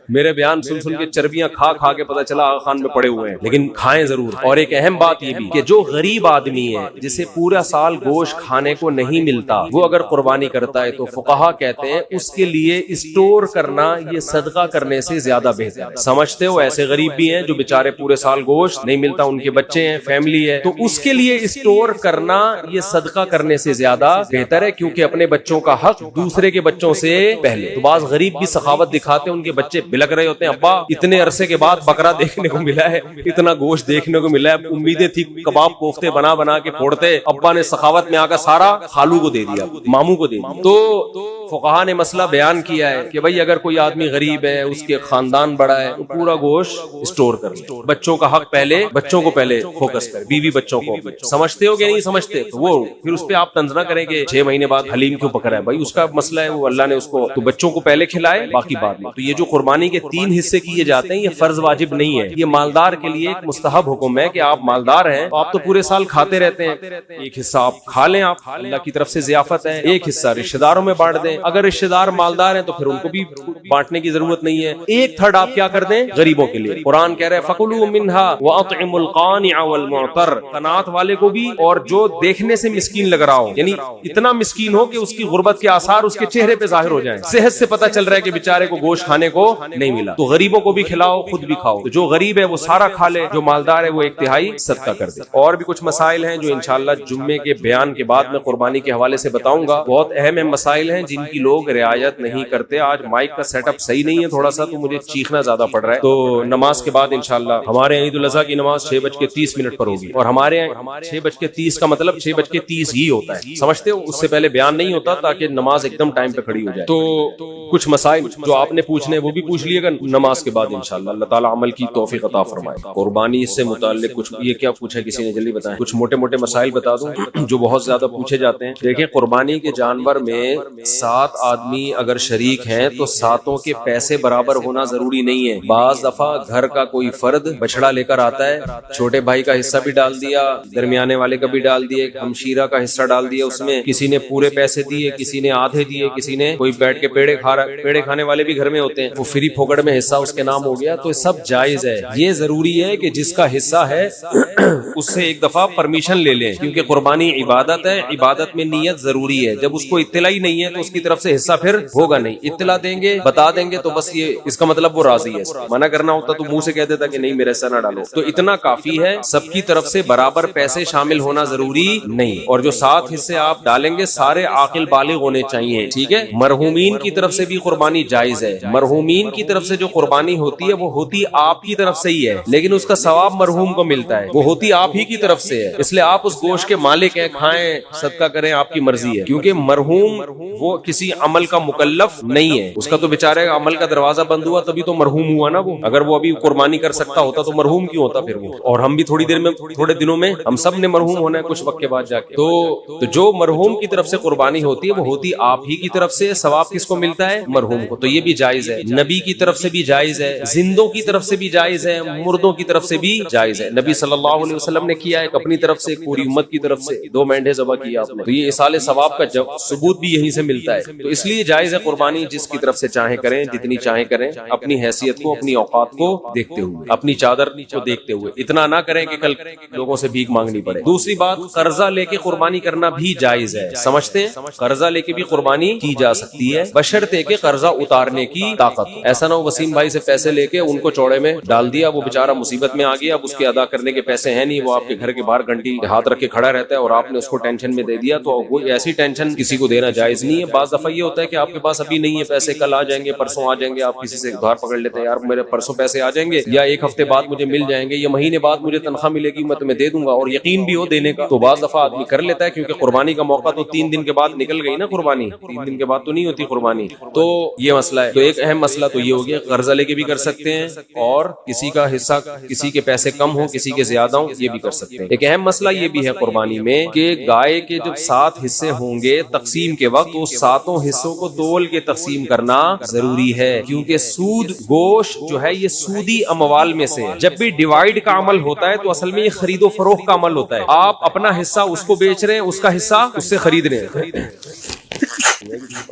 میرے بیان سن سن کے چربیاں کھا کھا کے پتہ چلا آغا خان میں پڑے ہوئے ہیں، لیکن کھائیں ضرور. اور ایک اہم بات یہ بھی کہ جو غریب آدمی ہے جسے پورا سال گوشت کھانے کو نہیں ملتا، وہ اگر قربانی کرتا ہے تو فقہا کہتے ہیں اس کے لیے اسٹور کرنا یہ صدقہ کرنے سے زیادہ بہتر ہے. سمجھتے ہو ایسے غریب بھی ہیں جو بیچارے پورے سال گوشت نہیں ملتا، ان کے بچے ہیں، فیملی ہے، تو اس کے لیے اسٹور کرنا یہ صدقہ کرنے سے زیادہ بہتر ہے، کیونکہ اپنے بچوں کا حق دوسرے کے بچوں سے پہلے. تو بعض غریب بھی سخاوت دکھاتے ہیں، ان کے بچے لگ رہے ہوتے ہیں، ابا اتنے عرصے کے بعد بکرا دیکھنے کو ملا ہے، اتنا گوشت دیکھنے کو ملا ہے، امیدیں تھی کباب کوفتے بنا بنا کے پھوڑتے، ابا نے سخاوت میں آ کر سارا خالو کو دے دیا، ماموں کو دے دیا. تو فقہا نے مسئلہ بیان کیا ہے کہ بھائی اگر کوئی آدمی غریب ہے، اس کے خاندان بڑا ہے، تو پورا گوشت اسٹور کر لے. بچوں کا حق پہلے، بچوں کو پہلے فوکس کر، بیوی بچوں کو. سمجھتے ہو کہ نہیں سمجھتے؟ تو وہ پھر اس پہ آپ طنز نہ کریں کہ 6 مہینے بعد حلیم کیوں پکڑا ہے. بھائی اس کا مسئلہ ہے، وہ اللہ نے اس کو، تو بچوں کو پہلے کھلائے باقی بعد میں. تو یہ جو قربانی کے 3 حصے کیے جاتے ہیں یہ فرض واجب نہیں ہے، یہ مالدار کے لیے ایک مستحب حکم ہے کہ آپ مالدار ہیں تو آپ تو پورے سال کھاتے رہتے ہیں، ایک حصہ آپ کھا لیں، آپ اللہ کی طرف سے ضیافت ہے، ایک حصہ رشتہ داروں میں بانٹ دیں. اگر رشتہ دار مالدار ہیں تو پھر ان کو بھی بانٹنے کی ضرورت نہیں ہے. 1/3 آپ کیا کر دیں؟ غریبوں کے لیے. قرآن کہہ رہے ہیں فَكُلُوا مِنْهَا وَأَطْعِمُوا الْقَانِعَ وَالْمُعْتَرَّ، قناعت والے کو بھی اور جو دیکھنے سے مسکین لگ رہا ہو، یعنی اتنا مسکین ہو کہ اس کی غربت کے آثار اس کے چہرے پہ ظاہر ہو جائیں، صحت سے پتہ چل رہا ہے کہ بیچارے کو گوشت کھانے کو نہیں ملا، تو غریبوں کو بھی کھلاؤ، خود بھی کھاؤ. تو جو غریب ہے وہ سارا کھا لے، جو مالدار ہے وہ 1/3 صدقہ کر دے. اور بھی کچھ مسائل ہیں جو انشاءاللہ جمعے کے بیان کے بعد میں قربانی کے حوالے سے بتاؤں گا. بہت اہم مسائل ہیں جن کی لوگ رعایت نہیں کرتے. آج مائک کا سیٹ اپ صحیح نہیں ہے تھوڑا سا، تو مجھے چیخنا زیادہ پڑ رہا ہے. تو نماز کے بعد انشاءاللہ ہمارے عید الاضحیٰ کی نماز 6:30 پر ہوگی، اور ہمارے 6:30 کا مطلب 6:30 ہی ہوتا ہے، سمجھتے ہو؟ اس سے پہلے بیان نہیں ہوتا تاکہ نماز ایک دم ٹائم پہ کھڑی ہو جائے. تو کچھ مسائل جو آپ نے پوچھنے وہ بھی پوچھ لیے گا نماز کے بعد انشاءاللہ. اللہ تعالیٰ عمل کی توفیق عطا فرمائے. قربانی سے متعلق کچھ یہ کیا پوچھا کسی نے، جلدی بتائیں. کچھ موٹے موٹے مسائل بتا دوں جو بہت زیادہ پوچھے جاتے ہیں. دیکھیں قربانی کے جانور میں 7 آدمی اگر شریک ہیں تو 7 کے پیسے برابر ہونا ضروری نہیں ہے. بعض دفعہ گھر کا کوئی فرد بچڑا لے کر آتا ہے، چھوٹے بھائی کا حصہ بھی ڈال دیا، درمیانے والے کا بھی ڈال دیا، ہمشیرہ کا حصہ ڈال دیا، اس میں کسی نے پورے پیسے دیے، کسی نے آدھے دیے، کسی نے کوئی بیٹھ کے پیڑے کھا رہا. پیڑے کھانے والے بھی گھر میں ہوتے ہیں، وہ فری پھوکڑ میں حصہ اس کے نام ہو گیا. تو سب جائز ہے. یہ ضروری ہے کہ جس کا حصہ ہے اس سے ایک دفعہ پرمیشن لے لیں، کیونکہ قربانی عبادت ہے، عبادت میں نیت ضروری ہے. جب اس کو اطلاع ہی نہیں ہے تو اس کی طرف سے حصہ پھر ہوگا نہیں. اطلاع دیں گے، بتا دیں گے تو بس یہ اس کا مطلب وہ راضی ہے. منع کرنا ہوتا تو منہ سے کہہ دیتا کہ نہیں میرے حصہ نہ ڈالو. تو اتنا کافی ہے. سب کی طرف سے برابر پیسے شامل ہونا ضروری نہیں. اور جو 7 حصے آپ ڈالیں گے سارے عاقل بالغ ہونے چاہیے، ٹھیک ہے. مرحومین کی طرف سے بھی قربانی جائز ہے. مرحومین کی طرف سے جو قربانی ہوتی ہے وہ ہوتی آپ کی طرف سے ہی ہے، لیکن اس کا ثواب مرحوم کو ملتا ہے، وہ ہوتی آپ ہی کی طرف سے ہے. اس لیے آپ اس گوشت کے مالک ہیں، کھائیں، صدقہ کریں، آپ کی مرضی ہے. کیونکہ مرحوم وہ کسی عمل کا مکلف نہیں ہے. اس کا تو بیچارے عمل کا دروازہ بند ہوا تبھی تو مرحوم ہوا نا. وہ اگر وہ ابھی قربانی کر سکتا ہوتا تو مرحوم کیوں ہوتا پھر وہ. اور ہم بھی تھوڑی دیر میں، تھوڑے دنوں میں ہم سب نے مرحوم ہونا ہے کچھ وقت کے بعد جا کے. تو جو مرحوم کی طرف سے قربانی ہوتی ہے وہ ہوتی آپ ہی کی طرف سے. ثواب کس کو ملتا ہے؟ مرحوم کو. تو یہ بھی جائز ہے. نبی کی کی طرف سے بھی جائز ہے, زندوں کی طرف سے بھی جائز ہے, مردوں کی طرف سے بھی جائز ہے. نبی صلی اللہ علیہ وسلم نے کیا, ایک اپنی طرف سے, ایک پوری امت کی طرف سے 2 مینڈے ذبح کیا آپ نے. تو یہ اصال ثواب کا ثبوت بھی یہیں سے ملتا ہے. تو اس لیے جائز ہے قربانی, جس کی طرف سے چاہیں کریں, جتنی چاہیں کریں, اپنی حیثیت کو, اپنی اوقات کو دیکھتے ہوئے, اپنی چادر کو دیکھتے ہوئے. اتنا نہ کریں کہ کل لوگوں سے بھیک مانگنی پڑے. دوسری بات, قرضہ لے کے قربانی کرنا بھی جائز ہے. سمجھتے ہیں, قرضہ لے کے بھی قربانی کی جا سکتی ہے, بشرطے کہ قرضہ اتارنے کی طاقت. ایسا نہ ہو وسیم بھائی سے پیسے لے کے ان کو چوڑے میں ڈال دیا, وہ بیچارہ مصیبت میں آ گیا, اب اس کے ادا کرنے کے پیسے ہیں نہیں, وہ آپ کے گھر کے باہر گھنٹی ہاتھ رکھ کے کھڑا رہتا ہے اور آپ نے اس کو ٹینشن میں دے دیا. تو وہ ایسی ٹینشن کسی کو دینا جائز نہیں ہے. بعض دفعہ یہ ہوتا ہے کہ آپ کے پاس ابھی نہیں ہے پیسے, کل آ جائیں گے, پرسوں آ جائیں گے, آپ کسی سے ادھار پکڑ لیتے ہیں, یار میرے پرسوں پیسے آ جائیں گے, یا 1 ہفتے بعد مجھے مل جائیں گے, یا مہینے بعد مجھے تنخواہ ملے گی, میں تمہیں دے دوں گا, اور یقین بھی ہو دینے کا. تو بعض دفعہ آدمی کر لیتا ہے, کیونکہ قربانی کا موقع تو 3 دن کے بعد نکل گئی نا. قربانی 3 دن کے بعد تو نہیں ہوتی قربانی. تو یہ مسئلہ ہے. تو ایک اہم مسئلہ تو یہ ہو گیا, قرضہ لے کے بھی کر سکتے ہیں, اور کسی کا حصہ, کسی کے پیسے کم ہوں, کسی کے زیادہ ہوں, یہ بھی کر سکتے ہیں. ایک اہم مسئلہ یہ بھی ہے قربانی میں کہ گائے کے جب 7 حصے ہوں گے تقسیم کے وقت, اس 7 حصوں کو تول کے تقسیم کرنا ضروری ہے, کیونکہ سود گوشت جو ہے یہ سودی اموال میں سے. جب بھی ڈیوائیڈ کا عمل ہوتا ہے تو اصل میں یہ خرید و فروخت کا عمل ہوتا ہے. آپ اپنا حصہ اس کو بیچ رہے ہیں, اس کا حصہ اس سے خرید رہے ہیں,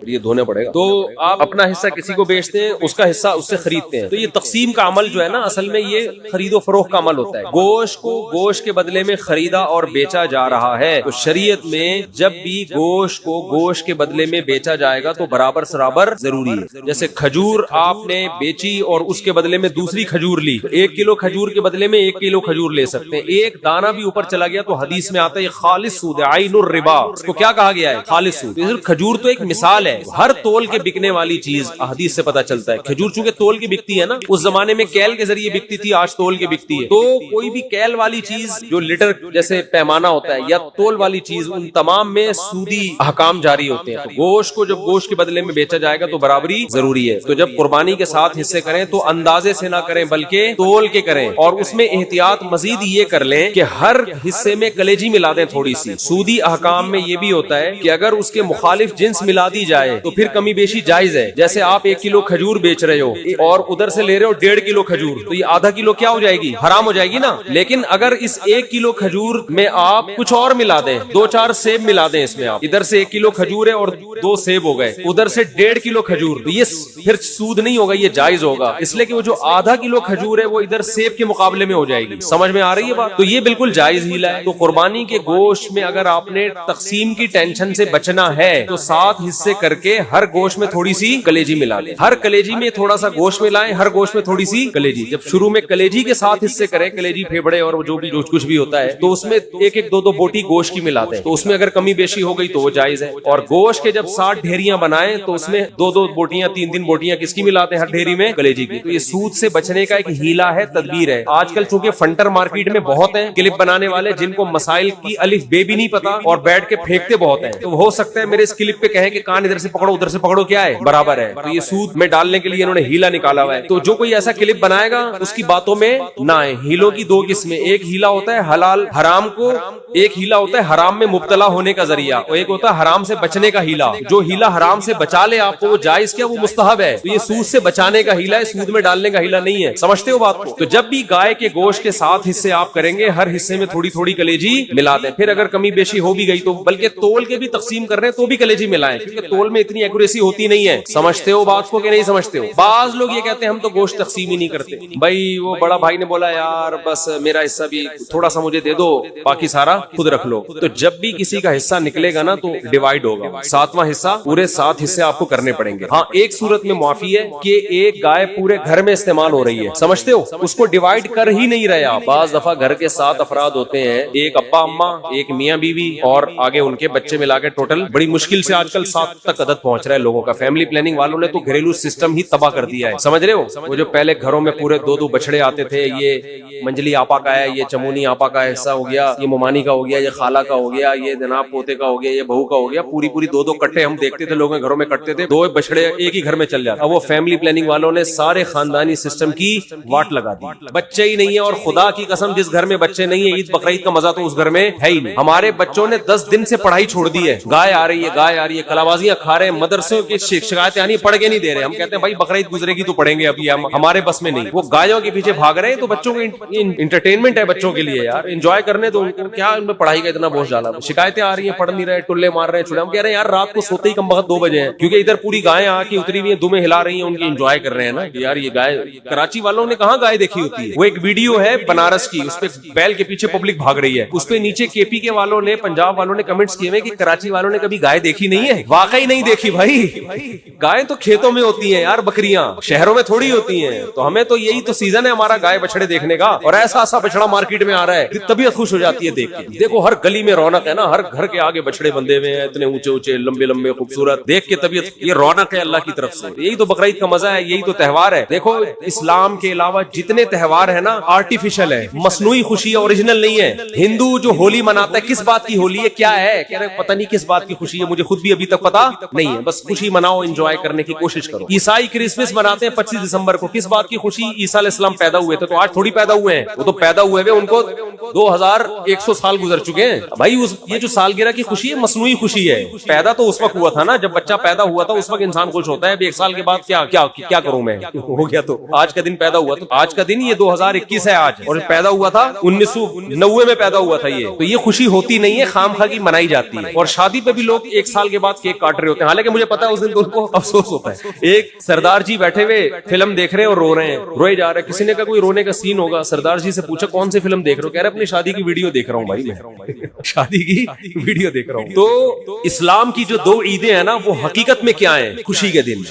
یہ دھونے پڑے گا. تو آپ اپنا حصہ کسی کو بیچتے ہیں, اس کا حصہ اس سے خریدتے ہیں. تو یہ تقسیم کا عمل جو ہے نا, اصل میں یہ خرید و فروخت کا عمل ہوتا ہے. گوشت کو گوشت کے بدلے میں خریدا اور بیچا جا رہا ہے. تو شریعت میں جب بھی گوشت کو گوشت کے بدلے میں بیچا جائے گا تو برابر سرابر ضروری ہے. جیسے کھجور آپ نے بیچی اور اس کے بدلے میں دوسری کھجور لی, 1 کلو کھجور کے بدلے میں 1 کلو کھجور لے سکتے ہیں. ایک دانہ بھی اوپر چلا گیا تو حدیث میں آتا ہے یہ خالص سود ہے, عین الربا. اس کو کیا کہا گیا ہے؟ خالص سود. کھجور تو ایک مثال ہے, ہر تول کے بکنے والی چیز حدیث سے پتا چلتا ہے. کھجور چونکہ تول کی بکتی ہے نا, اس زمانے میں کیل کے ذریعے بکتی تھی, آج تول کے بکتی ہے. تو کوئی بھی کیل والی چیز جو لیٹر جیسے پیمانہ ہوتا ہے, یا تول والی چیز, ان تمام میں سودی احکام جاری ہوتے ہیں. تو گوشت کو جب گوشت کے بدلے میں بیچا جائے گا تو برابری ضروری ہے. تو جب قربانی کے 7 حصے کریں تو اندازے سے نہ کریں بلکہ تول کے کریں, اور اس میں احتیاط مزید یہ کر لیں کہ ہر حصے میں کلیجی ملا دیں تھوڑی سی. سودی احکام میں یہ بھی ہوتا ہے کہ اگر اس کے مخالف جنس ملا دی جائے تو پھر کمی بیشی جائز ہے. جیسے آپ 1 کلو کھجور بیچ رہے ہو اور ادھر سے لے رہے ہو 1.5 کلو کھجور, تو یہ آدھا کلو کیا ہو جائے گی؟ حرام ہو جائے گی نا. لیکن اگر اس 1 کلو کھجور میں آپ کچھ اور ملا دیں, 2-4 سیب ملا دیں اس میں, آپ ادھر سے 1 کلو کھجور ہے اور 2 سیب ہو گئے, ادھر سے 1.5 کلو کھجور, تو یہ پھر سود نہیں ہوگا, یہ جائز ہوگا. اس لیے کہ وہ جو آدھا کلو کھجور ہے وہ ادھر سیب کے مقابلے میں ہو جائے گی. سمجھ میں آ رہی ہے بات؟ تو یہ بالکل جائز ہیلا ہے. تو قربانی کے گوشت میں اگر آپ نے تقسیم کی ٹینشن سے بچنا ہے تو 7 حصے کر کے ہر گوشت میں تھوڑی سی کلیجی ملا لیں. ہر کلیجی میں تھوڑا سا گوشت ملائیں, ہر گوشت میں تھوڑی سی کلیجی. جب شروع میں کلیجی کے 7 حصے کریں, کلیجی پھیپڑے اور جو بھی کچھ بھی ہوتا ہے, تو اس میں 1-2 بوٹی گوشت کی ملاتے ہیں. تو اس میں اگر کمی بیشی ہو گئی تو وہ جائز ہے. اور گوشت کے جب 60 ڈھیریاں بنائیں تو اس میں 2 بوٹیاں, 3 بوٹیاں کس کی ملاتے ہیں ہر ڈھیری میں؟ کلیجی کی. تو یہ سود سے بچنے کا ایک ہیلا ہے, تدبیر ہے. آج کل چونکہ فنٹر مارکیٹ میں بہت ہیں کلپ بنانے والے جن کو مسائل کی الف بے بھی نہیں پتا اور بیٹھ کے پھینکتے بہت ہیں. تو ہو سکتا ہے میرے اس کلپ پہ کہیں کہ کان ادھر سے پکڑو ادھر سے پکڑو, کیا ہے برابر ہے. تو یہ سود میں ڈالنے کے لیے انہوں نے ہیلا نکالا ہوا ہے. تو جو کوئی ایسا کلپ بنائے گا اس کی باتوں میں نہ آئے. ہیلوں کی 2 قسمیں, ایک ہیلا ہوتا ہے حلال حرام کو, ایک ہیلا ہوتا ہے حرام میں مبتلا ہونے کا ذریعہ, اور ایک ہوتا ہے حرام سے بچنے کا ہیلا. جو ہیلا حرام سے بچا لے آپ کو وہ جائز کیا, وہ مستحب ہے. تو یہ سود سے بچانے کا ہیلا ہے, سود میں ڈالنے کا ہیلا نہیں ہے. سمجھتے ہو بات کو؟ تو جب بھی گائے کے گوشت کے 7 حصے آپ کریں گے, ہر حصے میں تھوڑی تھوڑی کلیجی ملا دیں. پھر اگر کمی بیشی ہو بھی گئی تو, بلکہ تول کے بھی تقسیم کر رہے ہیں تو بھی کلیجی ملائیں, کیونکہ تول میں اتنی ایکوریسی ہوتی نہیں ہے. سمجھتے ہو بات کو کہ نہیں سمجھتے ہو؟ بعض لوگ یہ کہتے ہیں ہم تو گوشت تقسیم ہی نہیں کرتے. بھائی وہ بڑا بھائی نے بولا یار بس میرا حصہ بھی تھوڑا سا مجھے دے دو, باقی سارا خود رکھ لو. تو جب بھی کسی کا حصہ نکلے گا نا تو ڈیوائیڈ ہوگا, 7واں حصہ, پورے 7 حصے آپ کو کرنے پڑیں گے. ہاں ایک صورت میں معافی ہے کہ ایک گائے پورے گھر میں استعمال ہو رہی ہے, سمجھتے ہو, اس کو ڈیوائیڈ کر ہی نہیں رہے آپ. بعض دفعہ گھر کے 7 افراد ہوتے ہیں, ایک ابا اما, ایک میاں بیوی اور آگے ان کے بچے ملا کے ٹوٹل بڑی مشکل سے آج کل 7 تک عدد پہنچ رہا ہے لوگوں کا. فیملی پلاننگ والوں نے تو گھریلو سسٹم ہی تباہ کر دیا ہے, سمجھ رہے ہو. وہ جو پہلے گھروں میں پورے 2 بچڑے آتے تھے, یہ منجلی آپا کا ہے, یہ چمونی آپا کا حصہ ہو گیا, یہ ممانی کا ہو گیا, یہ خالہ کا ہو گیا, یہ جناب پوتے کا ہو گیا, یہ بہو کا ہو گیا, پوری 2 کٹے ہم دیکھتے تھے لوگوں کے گھروں میں کٹتے تھے, 2 بچڑے ایک ہی گھر میں چل جاتے. اب وہ فیملی پلاننگ والوں نے سارے خاندانی سسٹم کی واٹ لگا دی. بچے ہی نہیں ہے, اور خدا کی قسم جس گھر میں بچے نہیں ہے, عید بقرعید کا مزہ تو اس گھر میں ہے ہی نہیں. ہمارے بچوں نے 10 دن سے پڑھائی چھوڑ دی ہے. گائے آ رہی ہے, گائے آ رہی ہے, کلابازیاں کلابازیاں کھا رہے ہیں, مدرسوں کی شکایتیں آنی, پڑھ کے نہیں دے رہے. ہم کہتے ہیں بھائی بقرعید گزرے گی تو پڑھیں گے, ابھی ہمارے بس میں نہیں. وہ گایوں کے پیچھے بھاگ رہے ہیں, تو بچوں کو انٹرٹینمنٹ ہے بچوں کے لیے یار, انجوائے کرنے تو ان کو کیا, ان میں پڑھائی کا اتنا بوجھ ڈالا. شکایتیں آ رہی ہیں, پڑھ نہیں رہے, ٹلے مار رہے ہیں, چھڑے. ہم کہہ رہے ہیں یار رات کو سوتے ہی کم وقت 2 بجے ہیں, کیونکہ ادھر پوری گائیں آ کے اتری ہوئی ہیں, دمیں ہلا رہی ہیں, ان کی انجوائے کر رہے ہیں نا یار. یہ گائے, کراچی والوں نے کہاں گائے دیکھی ہوتی ہے. وہ ایک ویڈیو ہے بنارس کی, اس پہ بیل کے پیچھے پبلک بھاگ رہی ہے, اس پہ نیچے کے پی کے والوں نے, پنجاب والوں نے کمنٹس کیے ہوئے کہ کراچی والوں نے کبھی گائے دیکھی نہیں ہے. واقعی نہیں دیکھی بھائی, گائے تو کھیتوں میں ہوتی ہیں یار, بکریاں شہروں میں تھوڑی ہوتی ہیں. تو ہمیں تو یہی تو سیزن ہے ہمارا گائے بچڑے دیکھنے کا, اور ایسا ایسا بچڑا مارکیٹ میں آ رہا ہے, طبیعت خوش ہو جاتی ہے دیکھ کے. دیکھو ہر گلی میں رونق ہے نا, ہر گھر کے آگے بچڑے بندے ہوئے ہیں, اتنے اونچے اونچے لمبے لمبے خوبصورت, دیکھ کے طبیعت, یہ رونق ہے اللہ کی طرف سے. یہی تو بقرعید کا مزہ ہے, یہی تو تہوار ہے. دیکھو اسلام کے علاوہ جتنے تہوار ہیں نا آرٹیفیشل ہے, مصنوعی خوشی ہے, اوریجنل نہیں ہے. ہندو جو ہولی مناتا ہے, کس بات کی ہولی ہے, کیا ہے, کہہ رہے پتہ نہیں کس بات کی خوشی ہے, مجھے خود بھی ابھی تک پتا نہیں ہے. بس خوشی مناؤ, انجوائے کرنے کی کوشش کرو. عیسائی کرسمس مناتے ہیں 25 دسمبر کو, کس بات کی خوشی, عیسیٰ علیہ السلام پیدا ہوئے تھے, تو آج تھوڑی پیدا ہوئے ہیں, وہ تو پیدا ہوئے ہوئے ان کو 2100 سال گزر چکے ہیں بھائی. یہ جو سالگرہ کی خوشی ہے مصنوعی خوشی ہے. پیدا تو اس وقت ہوا تھا نا جب بچہ پیدا ہوا تھا, اس وقت انسان خوش ہوتا ہے. اب 1 سال کے بعد کیا کروں میں, ہو گیا تو آج کا دن پیدا ہوا, تو آج کا دن یہ 2021 ہے آج, اور پیدا ہوا تھا 1990 میں پیدا ہوا تھا یہ. تو یہ خوشی ہوتی نہیں ہے, خام خواہ کی منائی جاتی ہے. اور شادی پہ بھی لوگ 1 سال کے بعد کیک کاٹ رہے ہوتے ہیں, حالانکہ مجھے پتا ہے اس دن تو ان کو افسوس ہوتا ہے. ایک سردار جی بیٹھے ہوئے فلم دیکھ رہے ہیں اور رو رہے ہیں, روئے جا رہے ہیں. کسی نے کہا کوئی رونے کا سین ہوگا, سردار جی سے پوچھا کون سی فلم دیکھ رہے ہو, کہہ رہے اپنی شادی کی ویڈیو دیکھ رہا ہوں بھائی, میں شادی کی ویڈیو دیکھ رہا ہوں. تو اسلام کی جو 2 عیدیں ہیں نا, وہ حقیقت میں کیا ہیں خوشی کے دن.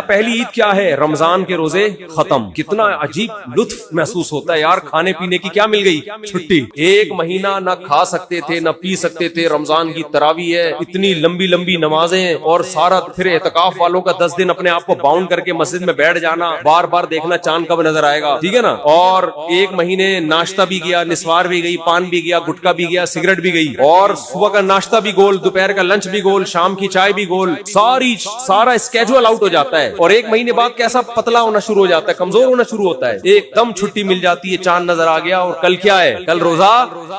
پہلی عید کیا ہے, رمضان کے روزے ختم. کتنا عجیب لطف محسوس ہوتا ہے یار, کھانے پینے کی کیا مل گئی چھٹی. 1 مہینہ نہ کھا سکتے تھے نہ پی سکتے تھے, رمضان کی تراویح ہے, اتنی لمبی لمبی نمازیں, اور سارا پھر اعتکاف والوں کا 10 دن اپنے آپ کو باؤنڈ کر کے مسجد میں بیٹھ جانا, بار بار دیکھنا چاند کب نظر آئے گا, ٹھیک ہے نا. اور 1 مہینے ناشتہ بھی گیا, نسوار بھی گئی, پان بھی گیا, گٹکا بھی گیا, سگریٹ بھی گئی, اور صبح کا ناشتہ بھی گول, دوپہر کا لنچ بھی گول, شام کی چائے بھی گول, سارا اسکیجول آؤٹ ہو جاتا ہے. اور 1 مہینے بعد کیسا پتلا ہونا شروع ہو جاتا ہے, کمزور ہونا شروع ہوتا ہے. ایک دم چھٹی مل جاتی ہے, چاند نظر آ گیا, اور کل کیا ہے, کل روزہ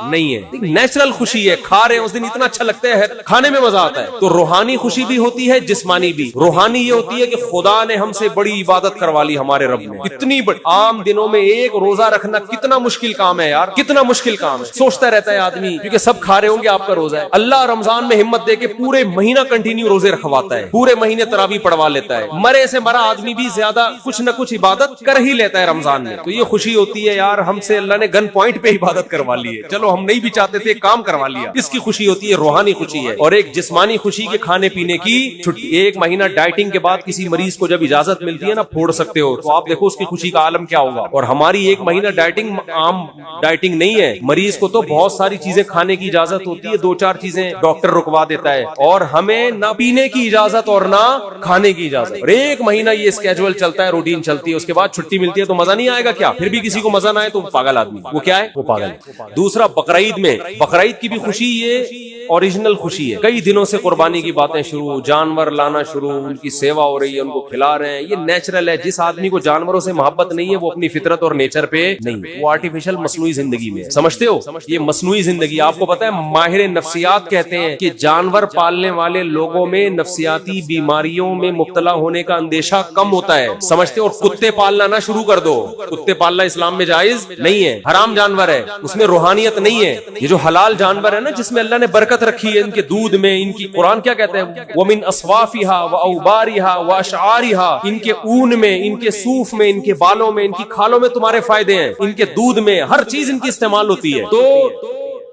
نہیں ہے. نیچرل خوشی ہے, کھا رہے ہیں اس دن اتنا اچھا لگتا ہے, کھانے میں مزہ آتا ہے. تو روحانی خوشی بھی ہوتی ہے, جسمانی بھی. روحانی یہ ہوتی ہے کہ خدا نے ہم سے بڑی عبادت کروا لی ہمارے رب نے, اتنی بڑی. عام دنوں میں 1 روزہ رکھنا کتنا مشکل کام ہے یار, کتنا مشکل کام ہے. سوچتا رہتا ہے آدمی, کیونکہ سب کھا رہے ہوں گے, آپ کا روزہ ہے. اللہ رمضان میں ہمت دے کے پورے مہینہ کنٹینیو روزے رکھواتا ہے, پورے مہینے تراویح پڑھوا لیتا ہے. مرے سے مرا آدمی بھی زیادہ کچھ نہ کچھ عبادت کر ہی لیتا ہے رمضان میں. تو یہ خوشی ہوتی ہے یار, ہم سے اللہ نے گن پوائنٹ پہ عبادت کروا لی ہے. چلو ہم نہیں بھی چاہتے تھے, کام کروا لیا. اس کی خوشی ہوتی ہے, روحانی خوشی ہے. اور ایک جسمانی خوشی کے کھانے پینے کی چھٹی. 1 مہینہ ڈائٹنگ کے بعد کسی مریض کو جب اجازت ملتی ہے نا, پھوڑ سکتے ہو, تو آپ دیکھو اس کی خوشی کا عالم کیا ہوگا. اور ہماری 1 مہینہ ڈائٹنگ عام ڈائٹنگ نہیں ہے. مریض کو تو بہت ساری چیزیں کھانے کی اجازت ہوتی ہے, 2-4 چیزیں ڈاکٹر رکوا دیتا ہے, اور ہمیں نہ پینے کی اجازت اور نہ کھانے کی اجازت. اور 1 مہینہ یہ اسکیجول چلتا ہے, روٹین چلتی ہے, اس کے بعد چھٹی ملتی ہے. تو مزہ نہیں آئے گا کیا؟ پھر بھی کسی کو مزہ نہ آئے تو پاگل آدمی. وہ کیا ہے, وہ پاگل ہے. دوسرا بقرعید میں, بقرعید کی بھی خوشی یہ اوریجنل خوشی ہے. کئی دنوں سے قربانی کی باتیں شروع, جانور لانا شروع, ان کی سیوا ہو رہی ہے, ان کو کھلا رہے ہیں. یہ نیچرل ہے. جس آدمی کو جانوروں سے محبت نہیں ہے, وہ اپنی فطرت اور نیچر پہ نہیں, وہ آرٹیفیشل مصنوعی زندگی میں. سمجھتے ہو, یہ مصنوعی زندگی. آپ کو پتا ہے ماہر نفسیات کہتے ہیں کہ جانور پالنے والے لوگوں میں نفسیاتی بیماریوں میں مبتلا ہونے کا اندیشہ کم ہوتا ہے. سمجھتے ہو. اور کتے پالنا نہ شروع کر دو. کتے پالنا اسلام میں جائز نہیں ہے, حرام جانور ہے, اس میں روحانیت نہیں ہے. یہ جو حلال جانور ہے نا, جس میں اللہ نے برکت رکھی ہے, ان کے دودھ میں, ان کی قرآن کیا کہتا ہے, وَمِنْ أَصْوَافِهَا وَأَوْبَارِهَا وَأَشْعَارِهَا, ان کے اون میں, ان کے صوف میں, ان کے بالوں میں, ان کی کھالوں میں تمہارے فائدے ہیں. ان کے دودھ میں ہر چیز ان کی استعمال ہوتی ہے. تو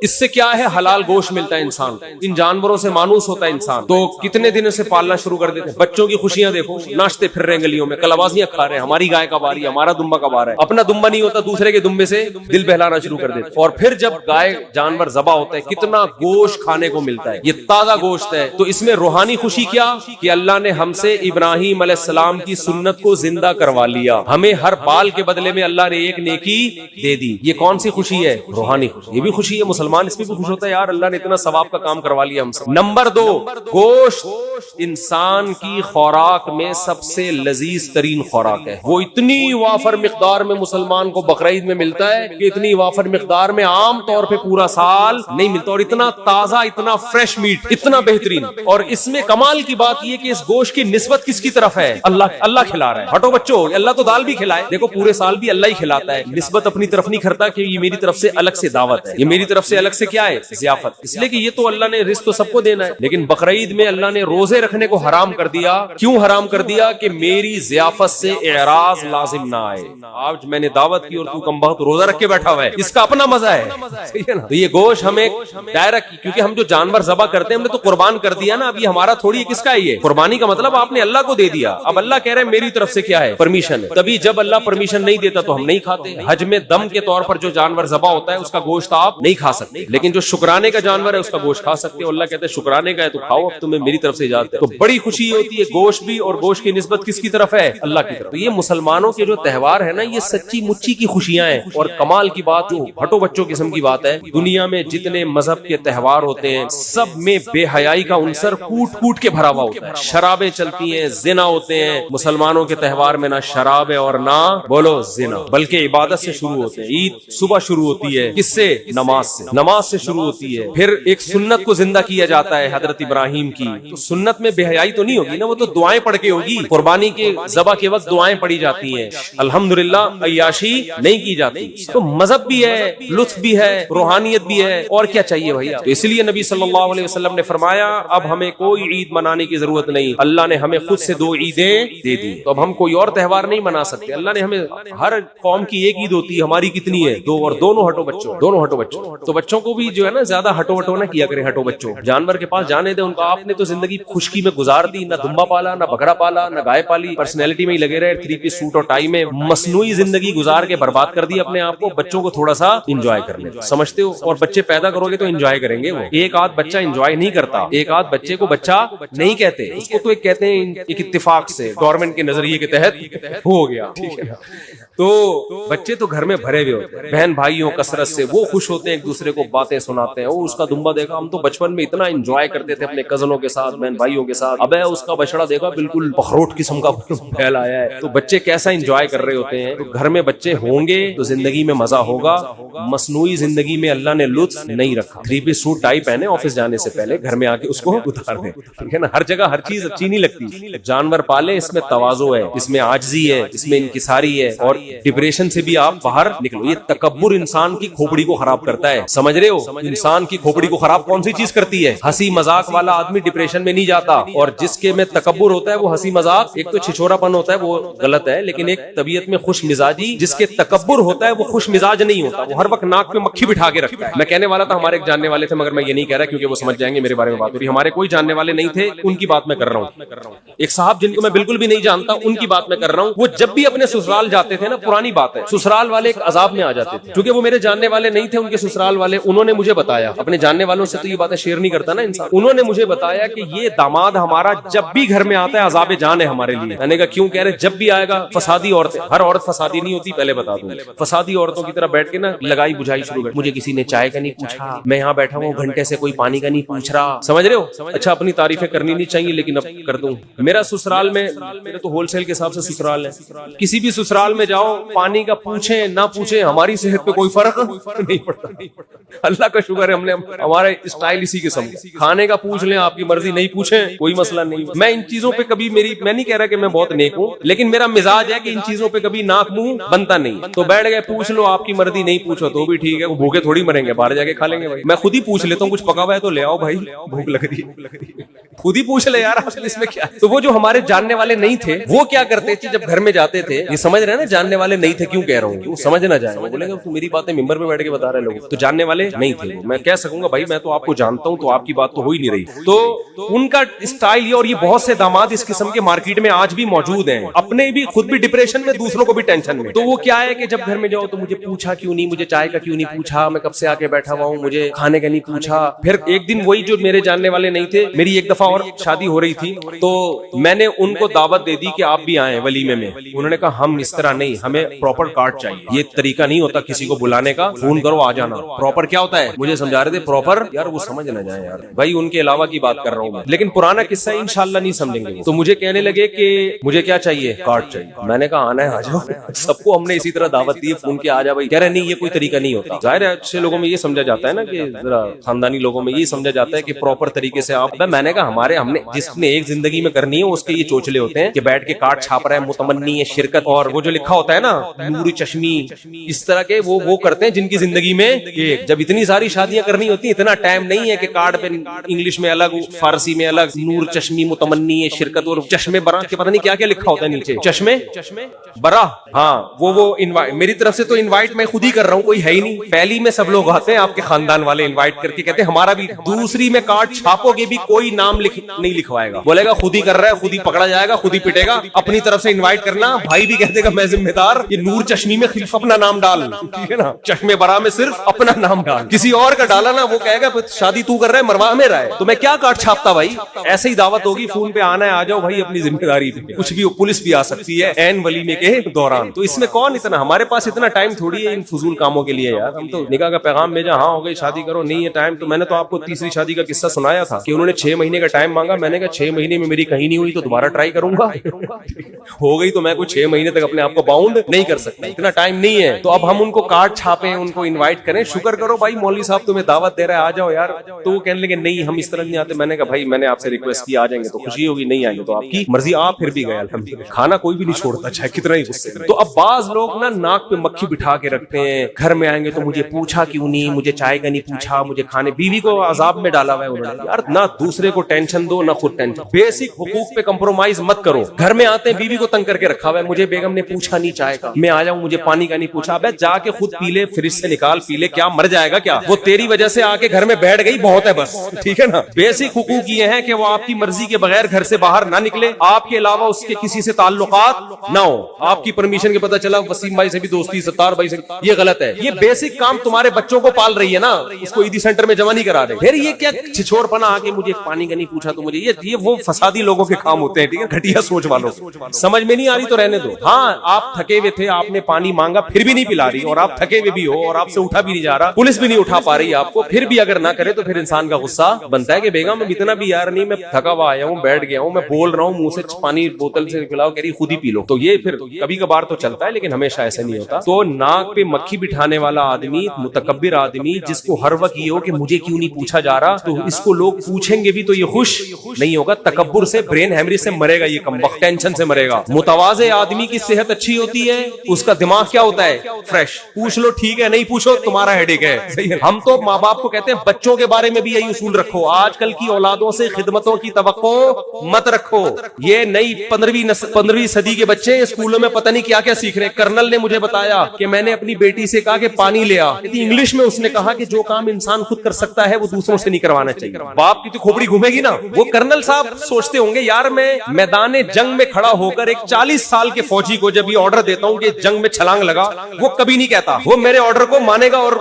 اس سے کیا ہے, حلال گوشت ملتا ہے انسان. ان جانوروں سے مانوس ہوتا ہے انسان. تو کتنے دنوں سے پالنا شروع کر دیتے ہیں. بچوں کی خوشیاں دیکھو, ناچتے پھر رہے ہیں گلیوں میں, کلابازیاں کھا رہے ہیں, ہماری گائے کب آ رہی ہے, ہمارا دمبا کب آ رہا ہے. اپنا دمبا نہیں ہوتا, دوسرے کے دمبے سے دل بہلانا شروع کر دیتے. اور پھر جب گائے جانور ذبح ہوتا ہے, کتنا گوشت کھانے کو ملتا ہے. یہ تازہ گوشت ہے. تو اس میں روحانی خوشی کیا کہ اللہ نے ہم سے ابراہیم علیہ السلام کی سنت کو زندہ کروا لیا. ہمیں ہر بال کے بدلے میں اللہ نے ایک نیکی دے دی. یہ کون سی خوشی ہے, روحانی خوشی. یہ بھی خوشی ہے مسلمان مسلمان اس میں بھی خوش ہوتا ہے یار اللہ نے اتنا ثواب کا کام کروا لیا ہم سے. نمبر 2, گوشت انسان کی خوراک میں سب سے لذیذ ترین خوراک ہے. وہ اتنی وافر مقدار میں مسلمان کو بقرعید میں ملتا ہے کہ اتنی وافر مقدار میں عام طور پہ پورا سال نہیں ملتا, اور اتنا تازہ, اتنا فریش میٹ, اتنا بہترین. اور اس میں کمال کی بات یہ کہ اس گوشت کی نسبت کس کی طرف ہے؟ اللہ کھلا رہا ہے. ہٹو بچوں, اللہ تو دال بھی کھلائے, دیکھو پورے سال بھی اللہ ہی کھلاتا ہے. نسبت اپنی طرف نہیں کرتا کہ یہ میری طرف سے الگ سے دعوت ہے, یہ میری طرف سے الگ سے کیا ہے, ضیافت. اس لیے کہ یہ تو اللہ نے رزق تو سب کو دینا ہے, لیکن بقرعید میں اللہ نے روزے رکھنے کو حرام کر دیا. کیوں حرام کر دیا؟ کہ میری ضیافت سے اعراض لازم نہ آئے. آج میں نے دعوت کی اور تو کم بخت روزہ رکھ کے بیٹھا ہوا ہے, اس کا اپنا مزہ ہے, صحیح ہے نا. تو یہ گوشت ہمیں ڈائریکٹ, کیونکہ ہم جو جانور ذبح کرتے ہیں ہم نے تو قربان کر دیا نا, اب یہ ہمارا تھوڑی, کس کا ہے یہ قربانی کا مطلب آپ نے اللہ کو دے دیا. اب اللہ کہہ رہے ہیں میری طرف سے کیا ہے, پرمیشن ہے. تبھی جب اللہ پرمیشن نہیں دیتا تو ہم نہیں کھاتے. حج میں دم کے طور پر جو جانور ذبح ہوتا ہے اس کا گوشت آپ نہیں کھا سکتے, لیکن جو شکرانے کا جانور ہے اس کا گوشت کھا سکتے. اللہ کہتے ہیں شکرانے کا ہے تو کھاؤ, اب تمہیں میری طرف سے اجازت ہے. تو بڑی خوشی ہوتی ہے گوشت بھی, اور گوشت کی نسبت کس کی طرف ہے؟ اللہ کی طرف. تو یہ مسلمانوں کے جو تہوار ہے نا, یہ سچی مچی کی خوشیاں ہیں. اور کمال کی بات, جو ہٹو بچوں قسم کی بات ہے, دنیا میں جتنے مذہب کے تہوار ہوتے ہیں سب میں بے حیائی کا عنصر کوٹ کوٹ کے بھرا ہوا ہوتا ہے. شرابیں چلتی ہیں, زنا ہوتے ہیں. مسلمانوں کے تہوار میں نہ شراب ہے اور نہ بولو زنا, بلکہ عبادت سے شروع ہوتے ہیں. عید صبح شروع ہوتی ہے کس سے؟ نماز سے شروع ہوتی ہے. پھر ایک سنت کو زندہ کیا جاتا ہے حضرت ابراہیم کی. تو سنت میں بے حیائی تو نہیں ہوگی نا, وہ تو دعائیں پڑھ کے ہوگی. قربانی کے ذبح کے وقت دعائیں پڑھی جاتی ہیں, الحمدللہ عیاشی نہیں کی جاتی. تو مذہب بھی ہے, لطف بھی ہے, روحانیت بھی ہے, اور کیا چاہیے بھیا. تو اس لیے نبی صلی اللہ علیہ وسلم نے فرمایا اب ہمیں کوئی عید منانے کی ضرورت نہیں, اللہ نے ہمیں خود سے 2 عیدیں دے دی. تو اب ہم کوئی اور تہوار نہیں منا سکتے. اللہ نے ہمیں, ہر قوم کی ایک عید ہوتی ہے, ہماری کتنی ہے؟ 2. اور دونوں ہٹو بچوں. تو بچوں کو بھی جو ہے نا زیادہ ہٹو نہ کیا کریں. ہٹو بچوں, جانور کے پاس جانے دیں ان کا. آپ نے تو زندگی خشکی میں گزار دی, نہ دمبا پالا, نہ بکرا پالا, نہ گائے پالی, پرسنالٹی میں ہی لگے رہے, 3 پیس سوٹ اور ٹائی میں مصنوعی زندگی گزار کے برباد کر دی اپنے آپ کو. بچوں کو تھوڑا سا انجوائے کرنے سمجھتے ہو, اور بچے پیدا کرو گے تو انجوائے کریں گے. وہ ایک آدھ بچہ انجوائے نہیں کرتا, ایک آدھ بچے کو بچہ نہیں کہتے, اس کو تو ایک کہتے ہیں ایک اتفاق سے, گورنمنٹ کے نظریے کے تحت ہو گیا, ٹھیک ہے نا. تو بچے تو گھر میں بھرے ہوئے ہوتے ہیں بہن بھائیوں کثرت سے, وہ خوش ہوتے ہیں, ایک دوسرے کو باتیں سناتے ہیں. وہ اس کا دمبا دیکھا, ہم تو بچپن میں اتنا انجوائے کرتے تھے اپنے کزنوں کے ساتھ, بہن بھائیوں کے ساتھ. ابے اس کا بچڑا دیکھا بالکل پخروٹ قسم کا پھیل آیا ہے. تو بچے کیسا انجوائے کر رہے ہوتے ہیں. تو گھر میں بچے ہوں گے تو زندگی میں مزہ ہوگا. مصنوعی زندگی میں اللہ نے لطف نہیں رکھا. 3 پیس سوٹ ٹائی پہنے آفس جانے سے پہلے, گھر میں آ کے اس کو اتار دیں, ٹھیک ہے نا. ہر جگہ ہر چیز اچھی نہیں لگتی. جانور پالے, اس میں تواضع ہے, اس میں عاجزی ہے, اس میں انکساری ہے, اور ڈپریشن سے بھی آپ باہر نکلو. یہ تکبر انسان کی کھوپڑی کو خراب کرتا ہے, سمجھ رہے ہو. انسان کی کھوپڑی کو خراب کون سی چیز کرتی ہے؟ ہنسی مذاق والا آدمی ڈپریشن میں نہیں جاتا, اور جس کے میں تکبر ہوتا ہے وہ ہنسی مذاق, ایک تو چھچورا پن ہوتا ہے وہ غلط ہے, لیکن ایک طبیعت میں خوش مزاجی, جس کے تکبر ہوتا ہے وہ خوش مزاج نہیں ہوتا, وہ ہر وقت ناک پہ مکھی بٹھا کے رکھتا ہے. میں کہنے والا تھا ہمارے ایک جاننے والے تھے, مگر میں یہ نہیں کہہ رہا کیونکہ وہ سمجھ جائیں گے میرے بارے میں بات ہو رہی. ہمارے کوئی جاننے والے نہیں تھے, ان کی بات میں کر رہا ہوں. ایک صاحب جن کو میں بالکل بھی نہیں جانتا, ان کی بات میں کر رہا ہوں. وہ جب بھی اپنے سسرال جاتے تھے نا, پرانی بات ہے, سسرال والے ایک عذاب میں آ جاتے تھے, کیونکہ وہ میرے جاننے والے نہیں تھے, ان کے سسرال والے. انہوں نے مجھے بتایا, اپنے جاننے والوں سے تو یہ باتیں شیئر نہیں کرتا نا انسان. انہوں نے مجھے بتایا کہ یہ داماد ہمارا جب بھی گھر میں آتا ہے عذاب جان ہے ہمارے لیے. میں نے کہا کیوں؟ کہہ رہے جب بھی آئے گا فسادی عورتیں, ہر عورت فسادی نہیں ہوتی, پہلے بتا دوں, فسادی عورتوں کی طرح بیٹھ کے نا لگائی بجھائی شروع کر. مجھے کسی نے چائے کا نہیں پوچھا, میں یہاں بیٹھا ہوں گھنٹے سے کوئی پانی کا نہیں پوچھ رہا, سمجھ رہے ہو. اچھا اپنی تعریفیں کرنی نہیں چاہیے, لیکن اب کر دوں. میرا سسرال میں, میرے تو ہول سیل کے حساب سے سسرال ہے, کسی بھی سسرال میں جاؤ, پانی کا پوچھیں نہ پوچھیں, ہماری صحت پہ کوئی فرق نہیں پڑتا. اللہ کا شکر ہے, ہم نے ہمارا اسٹائل اسی قسم کا. کھانے کا پوچھ لیں, آپ کی مرضی, نہیں پوچھیں کوئی مسئلہ نہیں. میں ان چیزوں پہ کبھی, میں نہیں کہہ رہا کہ میں بہت نیک ہوں, لیکن میرا مزاج ہے کہ ان چیزوں پہ کبھی ناک منہ بنتا نہیں. تو بیٹھ گئے, پوچھ لو, آپ کی مرضی, نہیں پوچھو تو بھی ٹھیک ہے, وہ بھوکے تھوڑی مریں گے, باہر جا کے کھا لیں گے. بھائی میں خود ہی پوچھ لیتا ہوں, کچھ پکا ہوا ہے تو لے آؤ بھائی, بھوک لگ رہی ہے, خود ہی پوچھ لے یار, اس میں کیا. تو وہ جو ہمارے جاننے والے نہیں تھے, وہ کیا کرتے تھے جب گھر میں جاتے تھے, یہ سمجھ رہے ہیں نا جاننے والے نہیں تھے کیوں کہہ رہا ہوں, وہ سمجھ نہ جائیں, وہ بولیں گے تو میری باتیں ممبر پہ بیٹھ کے بتا رہے لوگ. تو جاننے والے نہیں تھے. میں کہہ سکوں گا بھائی میں تو آپ کو جانتا ہوں, تو آپ کی بات تو ہو ہی نہیں رہی. تو ان کا اسٹائل یہ, اور یہ بہت سے داماد اس قسم کے مارکیٹ میں آج بھی موجود ہیں, اپنے بھی خود بھی ڈپریشن میں, دوسروں کو بھی ٹینشن میں. تو وہ کیا ہے کہ جب گھر میں جاؤ تو مجھے پوچھا کیوں نہیں, مجھے چائے کا کیوں نہیں پوچھا, میں کب سے آ کے بیٹھا ہوا ہوں, مجھے کھانے کا نہیں پوچھا. پھر ایک دن وہی جو میرے جاننے والے نہیں تھے, میری ایک دفعہ اور شادی ہو رہی تھی, تو میں نے ان کو دعوت دے دی کہ آپ بھی آئیں ولیمے میں. انہوں نے کہا ہم اس طرح نہیں, ہمیں پراپر کارڈ چاہیے. یہ طریقہ نہیں ہوتا کسی کو بلانے کا, فون کرو آ جانا. پراپر کیا ہوتا ہے مجھے سمجھا رہے تھے پراپر, یار وہ سمجھ نہ جائے یار بھائی, ان کے علاوہ کی بات کر رہا ہوں میں. لیکن پرانا قصہ انشاءاللہ نہیں سمجھیں گے. تو مجھے کہنے لگے کہ مجھے کیا چاہیے, کارڈ چاہیے. میں نے کہا آنا ہے آ جاؤ. سب کو ہم نے اسی طرح دعوت دی, فون کیا آ جا بھائی. کہہ رہے نہیں یہ کوئی طریقہ نہیں ہوتا. ظاہر ہے اچھے لوگوں میں یہ سمجھا جاتا ہے نا, کہ ذرا خاندانی لوگوں میں یہ سمجھا جاتا ہے کہ پراپر طریقے سے آپ. میں نے کہا ہم نے جس نے ایک زندگی میں کرنی ہے اس کے یہ چوچلے ہوتے ہیں کہ بیٹھ کے کارڈ چھاپ رہا ہے, متمنی ہے شرکت, اور وہ جو لکھا ہوتا ہے نا نور چشمی, اس طرح کے وہ کرتے ہیں جن کی زندگی میں جب اتنی ساری شادیاں کرنی ہوتی ہیں اتنا ٹائم نہیں ہے کہ کارڈ پہ انگلش میں الگ فارسی میں الگ نور چشمی متمنی ہے شرکت اور چشمے برا کے پتہ نہیں کیا کیا لکھا ہوتا ہے نیچے, چشمے برا. ہاں وہ میری طرف سے تو انوائٹ میں خود ہی کر رہا ہوں, کوئی ہے ہی نہیں. پہلی میں سب لوگ آتے ہیں آپ کے خاندان والے انوائٹ کر کے کہتے ہیں ہمارا بھی. دوسری میں کارڈ چھاپو گے بھی کوئی نام نہیں لکھوائے گا, بولے گا خود ہی کر رہا ہے, خود ہی پکڑا جائے گا, خود ہی پٹے گا. اپنی طرف سے انوائٹ کرنا, بھائی بھی کہتے گا میں ذمہ دار, یہ نور چشمی میں صرف اپنا نام ڈال, ٹھیک ہے نا, چشمے برا میں صرف اپنا نام ڈال. کسی اور کا ڈالا نا وہ کہے گا شادی تو کر رہا ہے مروا میرا ہے, تو میں کیا کارڈ چھاپتا بھائی. ایسے ہی دعوت ہوگی, فون پہ آنا ہے آ جاؤ بھائی, اپنی ذمہ داری پہ. کچھ بھی پولیس بھی آ سکتی ہے عین ولیمے کے دوران. تو اس میں کون اتنا, ہمارے پاس اتنا ٹائم تھوڑی ہے ان فضول کاموں کے لیے یار. ہم تو نکاح کا پیغام بھیجا, ہاں ہو گئی شادی کرو, نہیں ہے ٹائم. تو میں نے تو آپ کو تیسری شادی کا قصہ سنایا تھا کہ انہوں نے 6 مہینے کا ٹائم مانگا. میں نے کہا 6 مہینے میں میری کہیں نہیں ہوئی تو دوبارہ ٹرائی کروں گا. ہو گئی تو میں کوئی 6 مہینے تک اپنے آپ کو باؤنڈ نہیں کر سکتا, اتنا ٹائم نہیں ہے. تو اب ہم ان کو کارڈ چھاپیں, ان کو انوائٹ کریں, شکر کرو بھائی مولوی صاحب تمہیں دعوت دے رہا ہے آ جاؤ یار. تو وہ کہنے لگے نہیں ہم اس طرح نہیں آتے. میں نے کہا بھائی میں نے آپ سے ریکویسٹ کی, آ جائیں گے تو خوشی ہوگی, نہیں آئیں گے تو آپ کی مرضی. آپ پھر بھی گئے الحمدللہ, کھانا کوئی بھی نہیں چھوڑتا چاہے کتنا ہی غصے میں. تو اب بعض لوگ نا ناک پہ مکھی بٹھا کے رکھتے ہیں, گھر میں آئیں گے تو مجھے پوچھا کیوں نہیں, مجھے چائے کا نہیں پوچھا, مجھے کھانے. بیوی کو عذاب میں ڈالا ہوا ہے انہوں نے یار. نہ دوسرے کو ٹینشن دو نہ خود ٹینشن. بیسک حقوق پہ کمپرومائز مت کرو. گھر میں آتے ہیں بیوی کو تنگ کر کے رکھا ہوا ہے, مجھے بیگم نے پوچھا نہیں چائے کا, میں آ جاؤں مجھے پانی کا نہیں پوچھا. ابے جا کے خود پی لے, فریج سے نکال پی لے, کیا مر جائے گا کیا؟ وہ تیری وجہ سے آ کے گھر میں بیٹھ گئی بہت ہے بس, ٹھیک ہے نا. بیسک حقوق یہ ہے کہ وہ آپ کی مرضی کے بغیر گھر سے باہر نہ نکلے, آپ کے علاوہ اس کے کسی سے تعلقات نہ ہو. آپ کی پرمیشن کے پتہ چلا وسیم بھائی سے بھی دوستی, ستار بھائی سے, یہ غلط ہے. یہ بیسک کام تمہارے بچوں کو پال رہی ہے نا, اس کو عیدی سینٹر میں جمع نہیں کرا رہے. پھر یہ کیا چھچور پنا آ کے مجھے پانی کا نہیں پوچھا تو مجھے, یہ وہ فسادی لوگوں کے کام ہوتے ہیں, ٹھیک ہے, گھٹیا سوچ والوں. سمجھ میں نہیں آ رہی تو رہنے دو. ہاں آپ تھکے ہوئے تھے, آپ نے پانی مانگا پھر بھی نہیں پلا رہی, اور آپ تھکے ہوئے بھی ہو اور آپ سے اٹھا بھی نہیں جا رہا, پولیس بھی نہیں اٹھا پا رہی آپ کو, پھر بھی اگر نہ کرے تو پھر انسان کا غصہ بنتا ہے کہ بیگم میں اتنا بھی یار نہیں, میں تھکا ہوا آیا ہوں, بیٹھ گیا ہوں, میں بول رہا ہوں, منہ سے پانی بوتل سے پلاؤ, کہہ رہی خود ہی پی لو. تو یہ پھر کبھی کبھار تو چلتا ہے لیکن ہمیشہ ایسا نہیں ہوتا. تو ناک پہ مکھی بٹھانے والا آدمی, متکبر آدمی, جس کو ہر وقت یہ ہو کہ مجھے کیوں نہیں پوچھا جا رہا, تو اس کو لوگ پوچھیں گے بھی تو یہ خوش نہیں ہوگا. تکبر سے, برین ہیمریج سے مرے گا یہ کمبخت, ٹینشن سے مرے گا. متواضع آدمی کی صحت اچھی ہوتی ہے, اس کا دماغ کیا ہوتا ہے, فریش. پوچھ لو ٹھیک ہے, نہیں پوچھو تمہارا ہیڈیک ہے. ہم تو ماں باپ کو کہتے ہیں بچوں کے بارے میں بھی یہی اصول رکھو. آج کل کی اولادوں سے خدمتوں کی توقع مت رکھو. یہ نئی 15ویں صدی کے بچے اسکولوں میں پتہ نہیں کیا کیا سیکھ رہے. کرنل نے مجھے بتایا کہ میں نے اپنی بیٹی سے کہا کہ پانی لے آ, انگلش میں اس نے کہا کہ جو کام انسان خود کر سکتا ہے وہ دوسروں سے نہیں کروانا چاہیے. باپ کی تو کھوپڑی گھومے گی نا. وہ کرنل صاحب سوچتے ہوں گے یار میں میدان جنگ میں کھڑا ہو کر ایک 40 سال کے فوجی کو جب یہ آرڈر دیتا ہوں کہ جنگ میں چھلانگ لگا, وہ کبھی نہیں کہتا, وہ میرے آرڈر کو مانے گا اور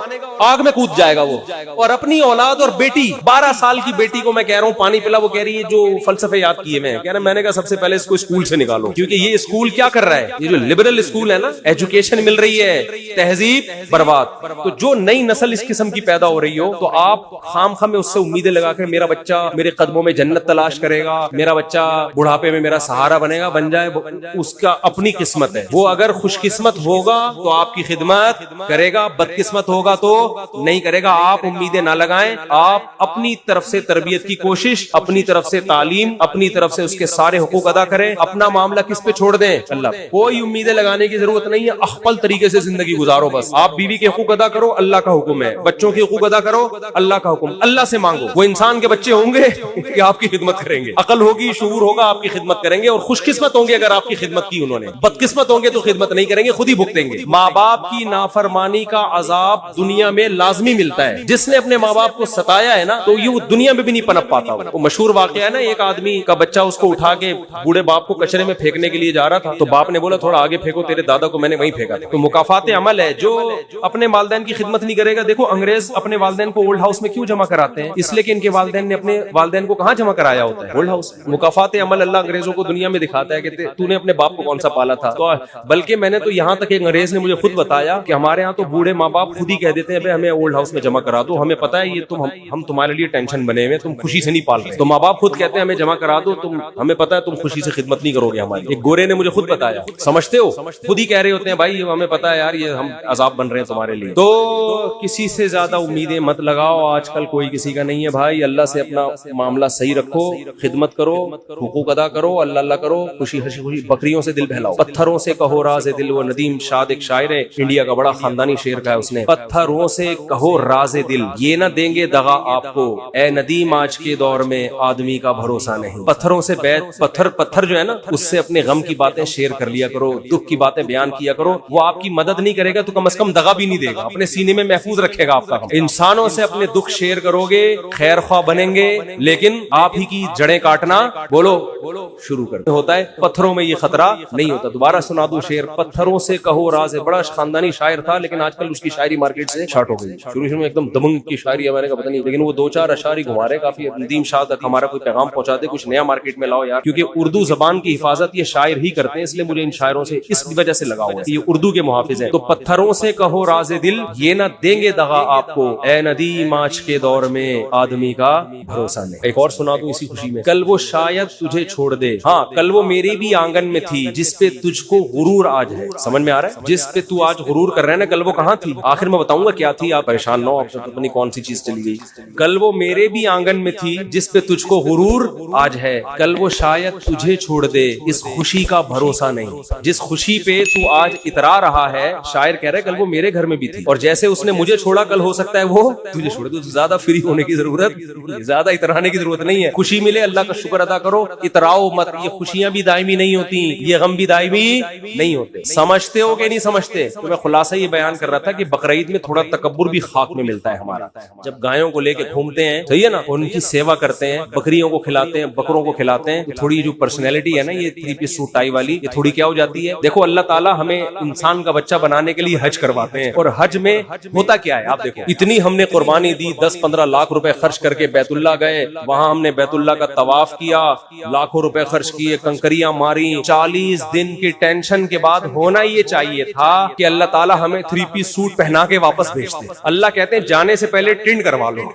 آگ میں کود جائے گا وہ. اور اپنی اولاد اور بیٹی, 12 سال کی بیٹی کو میں کہہ رہا ہوں پانی پلا, وہ کہہ رہی ہے جو فلسفے یاد کیے میں, کہہ رہا میں نے کہا سب سے پہلے اس کو اسکول سے نکالو, کیونکہ یہ اسکول کیا کر رہا ہے, یہ جو لبرل اسکول ہے نا, ایجوکیشن مل رہی ہے, تہذیب برباد. تو جو نئی نسل اس قسم کی پیدا ہو رہی ہو تو آپ خام خام میں اس سے امیدیں لگا کر میرا بچہ میرے قدموں میں جنت تلاش کرے گا, میرا بچہ بڑھاپے میں میرا سہارا بنے گا, بن جائے, اس کا اپنی قسمت ہے. وہ اگر خوش قسمت ہوگا تو آپ کی خدمت کرے گا, بدقسمت ہوگا تو نہیں کرے گا. آپ امیدیں نہ لگائیں, آپ اپنی طرف سے تربیت کی کوشش, اپنی طرف سے تعلیم, اپنی طرف سے اس کے سارے حقوق ادا کریں. اپنا معاملہ کس پہ چھوڑ دیں, اللہ. کوئی امیدیں لگانے کی ضرورت نہیں ہے, اخپل طریقے سے زندگی گزارو بس. آپ بیوی کے حقوق ادا کرو, اللہ کا حکم ہے. بچوں کے حقوق ادا کرو, اللہ کا حکم. اللہ سے مانگو, وہ انسان کے بچے ہوں گے کہ آپ کی خدمت کریں گے, عقل ہوگی, شعور ہوگا, آپ کی خدمت کریں گے, اور خوش قسمت ہوں گے اگر آپ کی خدمت کی انہوں نے. بدقسمت ہوں گے تو خدمت نہیں کریں گے, خود ہی بھگتیں گے. ماں باپ کی نافرمانی کا عذاب دنیا میں لازمی ملتا ہے. جس نے اپنے ماں باپ کو ستایا ہے نا تو یہ دنیا میں بھی نہیں پنپ پاتا. وہ مشہور واقعہ ہے نا, ایک آدمی کا بچہ اس کو اٹھا کے بوڑھے باپ کو کچرے میں پھینکنے کے لیے جا رہا تھا, تو باپ نے بولا تھوڑا آگے پھینکو, تیرے دادا کو میں نے وہیں پھینکا. تو مکافات عمل ہے. جو اپنے والدین کی خدمت نہیں کرے گا, دیکھو انگریز اپنے والدین کو اولڈ ہاؤس میں کیوں جمع کراتے ہیں؟ اس لیے کہ ان کے والدین نے اپنے والدین کو کہاں جمع کرایا ہوتا ہے؟ Old house. مکافات عمل اللہ انگریزوں کو دنیا میں دکھاتا ہے کہ تو نے اپنے باپ کو کون سا پالا تھا. تو بلکہ میں نے تو یہاں تک ایک انگریز نے مجھے خود بتایا کہ ہمارے ہاں تو بوڑھے ماں باپ خود ہی کہہ دیتے ہیں بھائی ہمیں اولڈ ہاؤس میں جمع کرا دو, ہمیں پتا ہے یہ ہم تمہارے لیے ٹینشن بنے ہوئے, تم خوشی سے نہیں پال رہے. تو ماں باپ خود کہتے ہیں ہمیں جمع کرا دو, ہمیں پتا ہے تم خوشی سے خدمت نہیں کرو گے ہماری. ایک گورے نے مجھے خود بتایا, سمجھتے ہو, خود ہی کہہ رہے ہوتے ہیں بھائی ہمیں پتا ہے یار یہ ہم عذاب بن رہے ہیں تمہارے لیے. تو کسی سے زیادہ امیدیں مت لگاؤ, آج کل کوئی کسی کا نہیں ہے بھائی. اللہ سے اپنا معاملہ صحیح رکھو, خدمت کرو, حقوق ادا کرو, اللہ اللہ کرو, خوشی خوشی. بکریوں سے دل بہلاؤ, پتھروں سے کہو راز دل. وہ ندیم شاد ایک شاعر ہے, انڈیا کا بڑا خاندانی شعر کا ہے اس نے. پتھروں سے کہو راز دل, یہ نہ دیں گے دغا آپ کو, اے ندیم آج کے دور میں آدمی کا بھروسہ نہیں. پتھروں سے پتھر جو ہے نا, اس سے اپنے غم کی باتیں شیئر کر لیا کرو, دکھ کی باتیں بیان کیا کرو. وہ آپ کی مدد نہیں کرے گا تو کم از کم دغا بھی نہیں دے گا, اپنے سینے میں محفوظ رکھے گا آپ کا. انسانوں سے اپنے دکھ شیئر کرو گے, خیر خواہ بنیں گے, لیکن آپ ہی کی جڑیں کاٹنا بولو شروع کر ہوتا ہے. پتھروں میں یہ خطرہ نہیں ہوتا. دوبارہ سنا دوں شعر, پتھروں سے کہو راز. بڑا خاندانی شاعر تھا لیکن آج کل اس کی شاعری مارکیٹ سے شارٹ ہو گئی. شروع میں ایک دم دمنگ کی شاعری ہمارے کا پتہ نہیں, لیکن وہ دو چار اشعاری گھما رہے کافی. ندیم شاہ تک ہمارا کوئی پیغام پہنچا دے, کچھ نیا مارکیٹ میں لاؤ یار, کیونکہ اردو زبان کی حفاظت یہ شاعر ہی کرتے ہیں, اس لیے مجھے ان شاعروں سے اس وجہ سے لگاؤ ہے, یہ اردو کے محافظ ہیں. تو پتھروں سے کہو راز دل, یہ نہ دیں گے دغا آپ کو, اے ندیم آج کے دور میں آدمی کا بھروسہ نہیں. ایک اور سنا دوں اسی خوشی میں, کل وہ شاید تجھے چھوڑ دے, ہاں کل وہ میری بھی آنگن میں تھی, جس پہ تجھ کو غرور آج ہے. سمجھ میں آ رہا ہے, جس پہ تو آج غرور کر رہے ہیں نا, کل وہ کہاں تھی. آخر میں بتاؤں گا کیا تھی, آپ پریشان نہ ہو, آپ اپنی کون سی چیز چلی گئی. کل وہ میرے بھی آنگن میں تھی, جس پہ تجھ کو غرور آج ہے, کل وہ شاید تجھے چھوڑ دے, اس خوشی کا بھروسہ نہیں. جس خوشی پہ تو آج اترا رہا ہے, شاعر کہہ رہا ہے کل وہ میرے گھر میں بھی تھی, اور جیسے اس نے مجھے چھوڑا کل ہو سکتا ہے وہ تجھے چھوڑ دے. زیادہ فری ہونے کی ضرورت, زیادہ اترانے کی ضرورت نہیں ہے. خوشی ملے اللہ کا شکر ادا کرو, اتراؤ مت. یہ خوشیاں بھی دائمی نہیں ہوتی, یہ غم بھی دائمی نہیں ہوتے. سمجھتے ہو کہ نہیں سمجھتے؟ تو میں خلاصہ یہ بیان کر رہا تھا کہ بقرعید میں تھوڑا تکبر بھی خاک میں ملتا ہے ہمارا. جب گایوں کو لے کے گھومتے ہیں, صحیح ہے نا, ان کی سیوا کرتے ہیں, بکریوں کو کھلاتے ہیں, بکروں کو کھلاتے ہیں, تھوڑی جو پرسنالٹی ہے نا یہ 3 پیس سوٹ ٹائی والی, یہ تھوڑی کیا ہو جاتی ہے. دیکھو اللہ تعالیٰ ہمیں انسان کا بچہ بنانے کے لیے حج کرواتے ہیں, اور حج میں ہوتا کیا ہے آپ دیکھو, اتنی ہم نے قربانی دی, 10-15 لاکھ روپے خرچ کر کے بیت اللہ گئے, وہاں ہم نے بیت اللہ کا طواف کیا, لاکھوں روپے خرچ کیے, کنکریاں ماری. 40 دن کی ٹینشن کے بعد ہونا یہ چاہیے تھا کہ اللہ تعالیٰ ہمیں 3 پیس سوٹ پہنا کے واپس بھیجتے. اللہ کہتے ہیں جانے سے پہلے ٹنڈ کروا لو.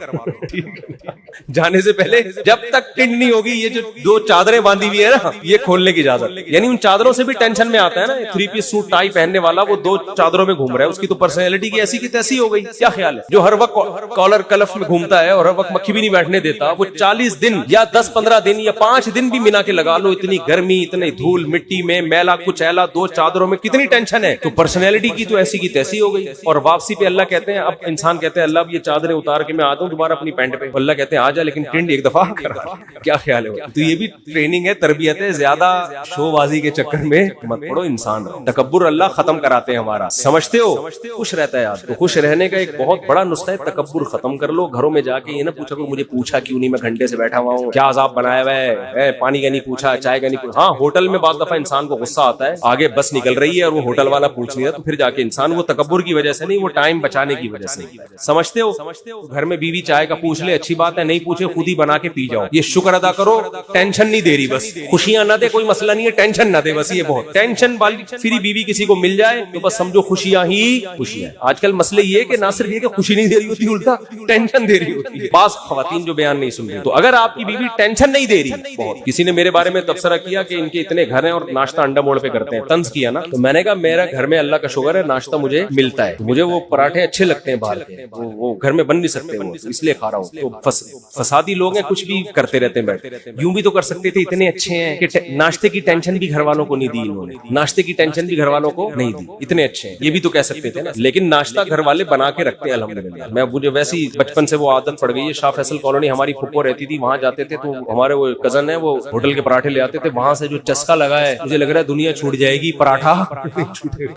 جانے سے پہلے جب تک ٹنڈ نہیں ہوگی, یہ جو 2 چادریں باندھی ہوئی ہے نا, یہ کھولنے کی اجازت. یعنی ان چادروں سے بھی ٹینشن میں آتا ہے نا. 3 پیس سوٹ ٹائی پہننے والا وہ 2 چادروں میں گھوم رہا ہے, اس کی تو پرسنالٹی کی ایسی کی تیسی ہو گئی. کیا خیال ہے؟ جو ہر وقت کالر کلف میں گھومتا ہے اور ہر وقت مکھی بھی نہیں بیٹھنے دیتا, وہ 40 دن یا 10-15 دن یا 5 دن بھی منا کے لگا لو, اتنی گرمی, اتنی دھول مٹی میں, میلا کچیلا, 2 چادروں میں کتنی ٹینشن ہے. تو پرسنالٹی کی تو ایسی کی تیسی ہو گئی. اور واپسی پہ اللہ کہتے ہیں, اب انسان کہتے ہیں اللہ اب یہ چادریں اتار کے میں آتا ہوں دوبارہ اپنی پینٹ پہ. اللہ کہتے ہیں آ جا, لیکن ٹنڈ ایک دفعہ کرا. کیا خیال ہے؟ تو یہ بھی ٹریننگ ہے, تربیت ہے. زیادہ شو بازی کے چکر میں مت پڑو, انسان تکبر اللہ ختم کراتے ہیں ہمارا. سمجھتے ہو؟ خوش رہتا ہے یار. تو خوش رہنے کا ایک بہت بڑا نسخہ ہے, تکبر ختم کر لو. گھروں میں جا کے یہ نہ پوچھا کہ مجھے پوچھا کیوں نہیں, میں گھنٹے سے بیٹھا ہوا ہوں, کیا عذاب بنایا ہوا ہے, پانی کا نہیں پوچھا, چائے کا نہیں پوچھا. ہاں ہوٹل میں بعض دفعہ انسان کو غصہ آتا ہے, آگے بس نکل رہی ہے اور وہ ہوٹل والا پوچھ لیا, تو پھر جا کے انسان, وہ تکبر کی وجہ سے نہیں, وہ ٹائم بچانے کی وجہ سے. سمجھتے ہو؟ گھر میں بیوی چائے کا پوچھ لے, اچھی بات ہے, نہیں پوچھے خود ہی بنا کے پی جاؤ, یہ شکر ادا کرو. ٹینشن نہیں دے رہی, بس خوشیاں نہ دے, کوئی مسئلہ نہیں ہے, ٹینشن نہ دے بس. یہ بہت ٹینشن والی فری بیوی کسی کو مل جائے تو بس سمجھو خوشیاں ہی خوشیاں. آج کل مسئلہ یہ کہ نہ صرف یہ کہ خوشی نہیں دے رہی ہوتی, الٹا ٹینشن دے رہی ہوتی ہے. بعض خواتین جو بیان نہیں سن رہی, تو اگر آپ کی بیوی ٹینشن نہیں دے رہی, بہت کسی نے میرے بارے میں تبصرہ کیا کہ ان کے اتنے گھر ہیں اور ناشتہ انڈا موڑ پہ کرتے ہیں, طنز کیا نا, تو میں نے کہا میرا گھر میں اللہ کا شکر ہے ناشتہ مجھے ملتا ہے, مجھے وہ پراٹھے اچھے لگتے ہیں باہر کے, وہ گھر میں بن نہیں سکتے, وہ اس لیے کھا رہا ہوں. تو فسادی لوگ ہیں, کچھ بھی کرتے رہتے ہیں بیٹھ. یوں بھی تو کر سکتے تھے, اتنے اچھے ہیں کہ ناشتے کی ٹینشن بھی گھر والوں کو نہیں دی انہوں نے, ناشتے کی ٹینشن بھی گھر والوں کو نہیں دی, اتنے اچھے ہیں, یہ بھی تو کہہ سکتے تھے نا. لیکن ناشتہ گھر والے بنا کے رکھتے ہیں الحمدللہ. میں مجھے ویسی بچپن سے وہ عادت پڑ گئی ہے. شاہ فیصل کالونی ہماری پھپھو رہتی تھی, وہاں جاتے تھے تو ہمارے وہ کزن ہے, وہ ہوٹل کے پراٹھے لے آتے تھے, وہاں سے جو چسکا لگا ہے مجھے لگ رہا ہے دنیا چھوٹ جائے گی, پراٹھا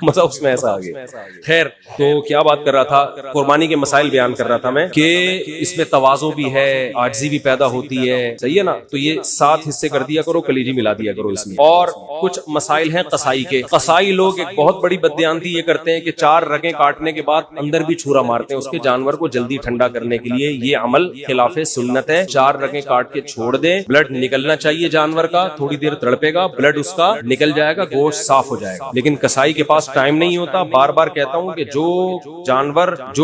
مزہ اس میں ایسا آ گیا. خیر, تو کیا بات کر رہا تھا، قربانی کے مسائل بیان کر رہا تھا میں کہ اس میں تواضع بھی ہے، عاجزی بھی پیدا ہوتی ہے، صحیح ہے نا؟ تو یہ 7 حصے کر دیا کرو، کلیجی ملا دیا کرو اس میں۔ اور کچھ مسائل ہیں قصائی کے۔ قصائی لوگ ایک بہت بڑی بددیانتی یہ کرتے ہیں کہ 4 رگیں کاٹنے کے بعد اندر بھی چھرا مارتے ہیں اس کے جانور کو جلدی ٹھنڈا کرنے کے لیے۔ یہ عمل خلاف سنت ہے۔ 4 رگیں کاٹ کے چھوڑ دیں، بلڈ نکلنا چاہیے جانور کا، تھوڑی دیر تڑپے گا، بلڈ اس کا نکل جائے گا، گوشت صاف ہو جائے گا۔ لیکن قصائی کے پاس ٹائم نہیں ہوتا۔ بار بار کہتا ہوں کہ جو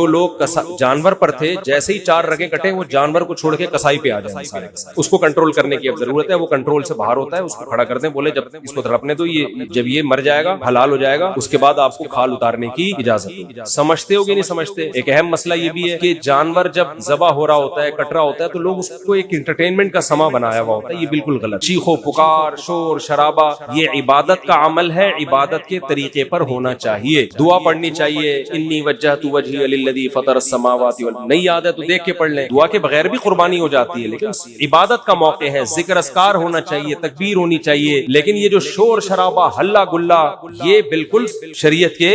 لوگ جانور پر تھے، جیسے ہی 4 رگیں کٹے وہ جانور کو چھوڑ کے قصائی پہ آ جائیں سارے۔ اس کو کنٹرول کرنے کی اب ضرورت ہے، وہ کنٹرول سے باہر ہوتا ہے، اس کو کھڑا کر دیں، بولے جب اس کو تڑپنے دو، جب یہ مر جائے گا، حلال ہو جائے گا، اس کے بعد آپ کو کھال اتارنے کی اجازت۔ سمجھتے ہو کہ نہیں سمجھتے؟ ایک اہم مسئلہ یہ بھی ہے کہ جانور جب ذبح ہو رہا ہوتا ہے، کٹ رہا ہوتا ہے، تو لوگ اس کو ایک انٹرٹینمنٹ کا سما بنایا ہوا ہوتا ہے۔ یہ بالکل غلط۔ چیخو پکار، شور شرابہ، یہ عبادت کا عمل ہے، عبادت کے طریقے پر ہونا چاہیے۔ دعا پڑھنی چاہیے، انی وجہت وجہی للذی فطر السماوات والارض۔ نہیں یاد ہے تو دیکھ کے پڑھ لیں۔ دعا کے بغیر بھی قربانی ہو جاتی ہے، لیکن عبادت کا موقع ہے، ذکر اذکار ہونا چاہیے، تکبیر ہونی چاہیے۔ لیکن یہ جو شور شرابہ، ہلہ گلا، یہ بالکل شریعت کے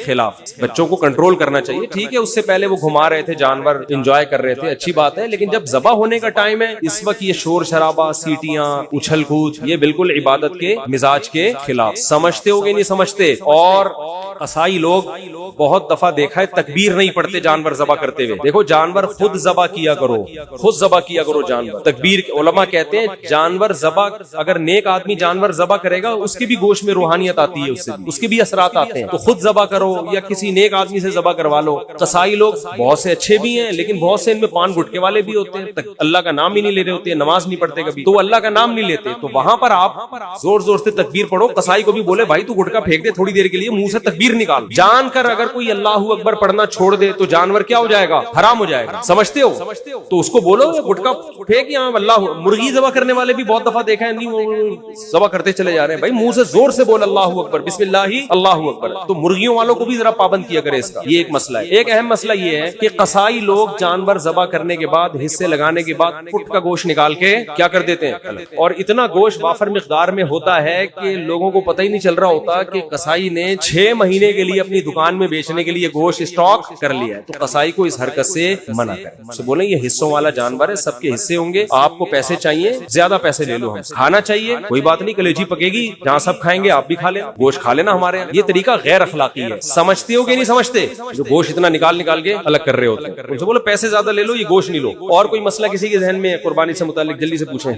خلاف۔ بچوں کو کنٹرول کرنا چاہیے، ٹھیک ہے، اس سے پہلے وہ گھما رہے تھے جانور، انجوائے کر رہے تھے، اچھی بات ہے، لیکن جب ذبح ہونے کا ٹائم ہے، اس وقت یہ شور شرابہ، سیٹیاں، اچھل کود، یہ بالکل عبادت کے مزاج کے خلاف۔ سمجھتے ہو گے نہیں سمجھتے؟ اور قصائی لوگ بہت دفعہ دیکھا ہے تکبیر نہیں پڑھتے جانور ذبح کرتے ہوئے۔ دیکھو جانور خود ذبح کیا کرو، خود ذبح کیا کرو جانور۔ تکبیر علماء کہتے ہیں جانور ذبح، اگر نیک آدمی جانور ذبح کرے گا اس کے بھی گوشت میں روحانیت آتی ہے، اس کے بھی اثرات آتے ہیں، تو خود ذبح کرو یا کسی نیک آدمی سے ذبح کروا لو۔ قصائی لوگ بہت سے اچھے بھی ہیں، لیکن بہت سے ان میں پان گٹکے والے بھی ہوتے ہیں، اللہ کا نام ہی نہیں لے رہے ہوتے، نماز نہیں پڑھتے کبھی، تو اللہ کا نام نہیں لیتے، تو وہاں پر آپ زور زور سے تکبیر پڑھو۔ قصائی کو بھی بولے بھائی تو گٹکا پھینک دے تھوڑی دیر کے لیے، منہ سے تکبیر نکال۔ جان کر اگر کوئی اللہ اکبر پڑھنا چھوڑ دے تو جانور کیا ہو جائے گا؟ حرام ہو جائے گا، سمجھتے ہو؟ تو اس کو بولو گٹکا پھینک، یہاں اللہ۔ مرغی ذبح کرنے والے بھی بہت دفعہ دیکھا ہے، نہیں ذبح کرتے چلے جا رہے ہیں، بھائی منہ سے زور سے بول اللہ اکبر، بسم اللہ اللہ اکبر۔ تو مرغیوں والوں کو بھی ذرا پابند کیا کرے اس کا، یہ ایک مسئلہ ہے۔ ایک اہم مسئلہ یہ ہے کہ قصائی لوگ جانور ذبح کرنے کے بعد، حصے لگانے کے بعد، پٹ کا گوشت نکال کے کیا کر دیتے ہیں، اور اتنا گوشت وافر مقدار میں ہوتا ہے کہ لوگوں کو پتہ ہی نہیں چل رہا ہوتا کہ قصائی نے 6 مہینے کے لیے اپنی دکان میں بیچنے کے لیے گوشت اسٹاک کر لیا ہے۔ تو قصائی کو اس حرکت سے منع کریں، اسے بولیں یہ حصوں والا جانور ہے، سب کے حصے ہوں گے، آپ کو پیسے چاہیے زیادہ پیسے لے لو، ہم کھانا چاہیے کوئی بات نہیں، کلیجی پکے گی، جہاں سب کھائیں گے آپ بھی کھا لیں، گوشت کھا لینا ہمارے یہاں۔ یہ طریقہ غیر اخلاقی ہے، سمجھتے ہو کہ نہیں سمجھتے؟ جو گوشت اتنا نکال کے الگ کر رہے ہوتے ہیں، ان سے بولو پیسے زیادہ لے لو، یہ گوشت نہیں لو۔ اور کوئی مسئلہ کسی کے ذہن میں قربانی سے متعلق جلدی سے پوچھیں،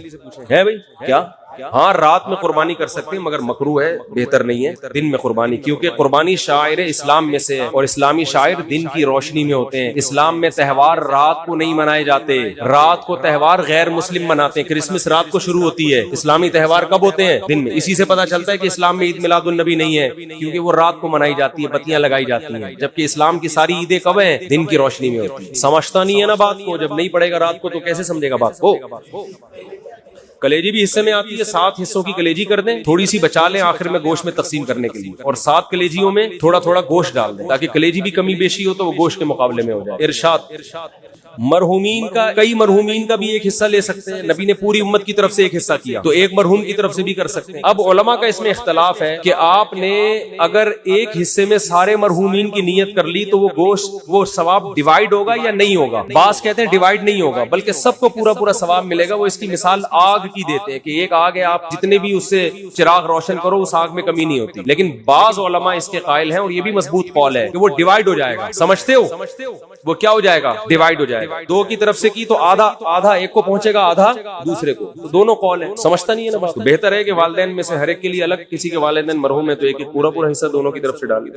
ہے بھائی کیا؟ ہاں رات میں قربانی کر سکتے ہیں، مگر مکروہ ہے، بہتر نہیں ہے دن میں قربانی، کیونکہ قربانی شاعر اسلام میں سے ہے، اور اسلامی شاعر دن کی روشنی میں ہوتے ہیں۔ اسلام میں تہوار رات کو نہیں منائے جاتے، رات کو تہوار غیر مسلم مناتے ہیں۔ کرسمس رات کو شروع ہوتی ہے، اسلامی تہوار کب ہوتے ہیں؟ دن میں۔ اسی سے پتہ چلتا ہے کہ اسلام میں عید میلاد النبی نہیں ہے، کیونکہ وہ رات کو منائی جاتی ہے، بتیاں لگائی جاتی ہیں، جبکہ اسلام کی ساری عیدیں کب ہیں؟ دن کی روشنی میں ہوتی ہیں۔ سمجھتا نہیں ہے نا بات کو، جب نہیں پڑے گا رات کو تو کیسے سمجھے گا بات کو؟ کلیجی بھی حصے میں آتی ہے، 7 حصوں کی کلیجی کر دیں، تھوڑی سی بچا لیں آخر میں گوشت میں تقسیم کرنے کے لیے، اور 7 کلیجیوں میں تھوڑا تھوڑا گوشت ڈال دیں تاکہ کلیجی بھی کمی بیشی ہو تو وہ گوشت کے مقابلے میں ہو جائے۔ ارشاد مرحومین کا، کئی مرحومین کا بھی ایک حصہ لے سکتے ہیں، نبی نے پوری امت کی طرف سے ایک حصہ کیا تو ایک مرحوم کی طرف سے بھی کر سکتے ہیں۔ اب علماء کا اس میں اختلاف ہے کہ آپ نے اگر ایک حصے میں سارے مرحومین کی نیت کر لی تو وہ گوشت، وہ ثواب ڈیوائیڈ ہوگا یا نہیں ہوگا؟ بعض کہتے ہیں ڈیوائیڈ نہیں ہوگا بلکہ سب کو پورا پورا ثواب ملے گا۔ وہ اس کی مثال آگ کی دیتے ہیں کہ ایک آگ ہے، آپ جتنے بھی اس سے چراغ روشن کرو اس آگ میں کمی نہیں ہوتی، لیکن بعض علماء اس کے قائل ہیں، اور یہ بھی مضبوط قول ہے، کہ وہ ڈیوائیڈ ہو جائے گا۔ سمجھتے ہو؟ وہ کیا ہو جائے گا؟ ڈیوائیڈ ہو جائے گا۔ 2 کی طرف سے کی تو آدھا ایک کو پہنچے گا، آدھا دوسرے کو، تو دونوں قول ہیں۔ سمجھتا نہیں ہے نا بات؟ بہتر ہے کہ والدین میں سے ہر ایک کے لیے الگ، کسی کے والدین مرحوم ہے تو ایک پورا حصہ دونوں کی طرف سے ڈال۔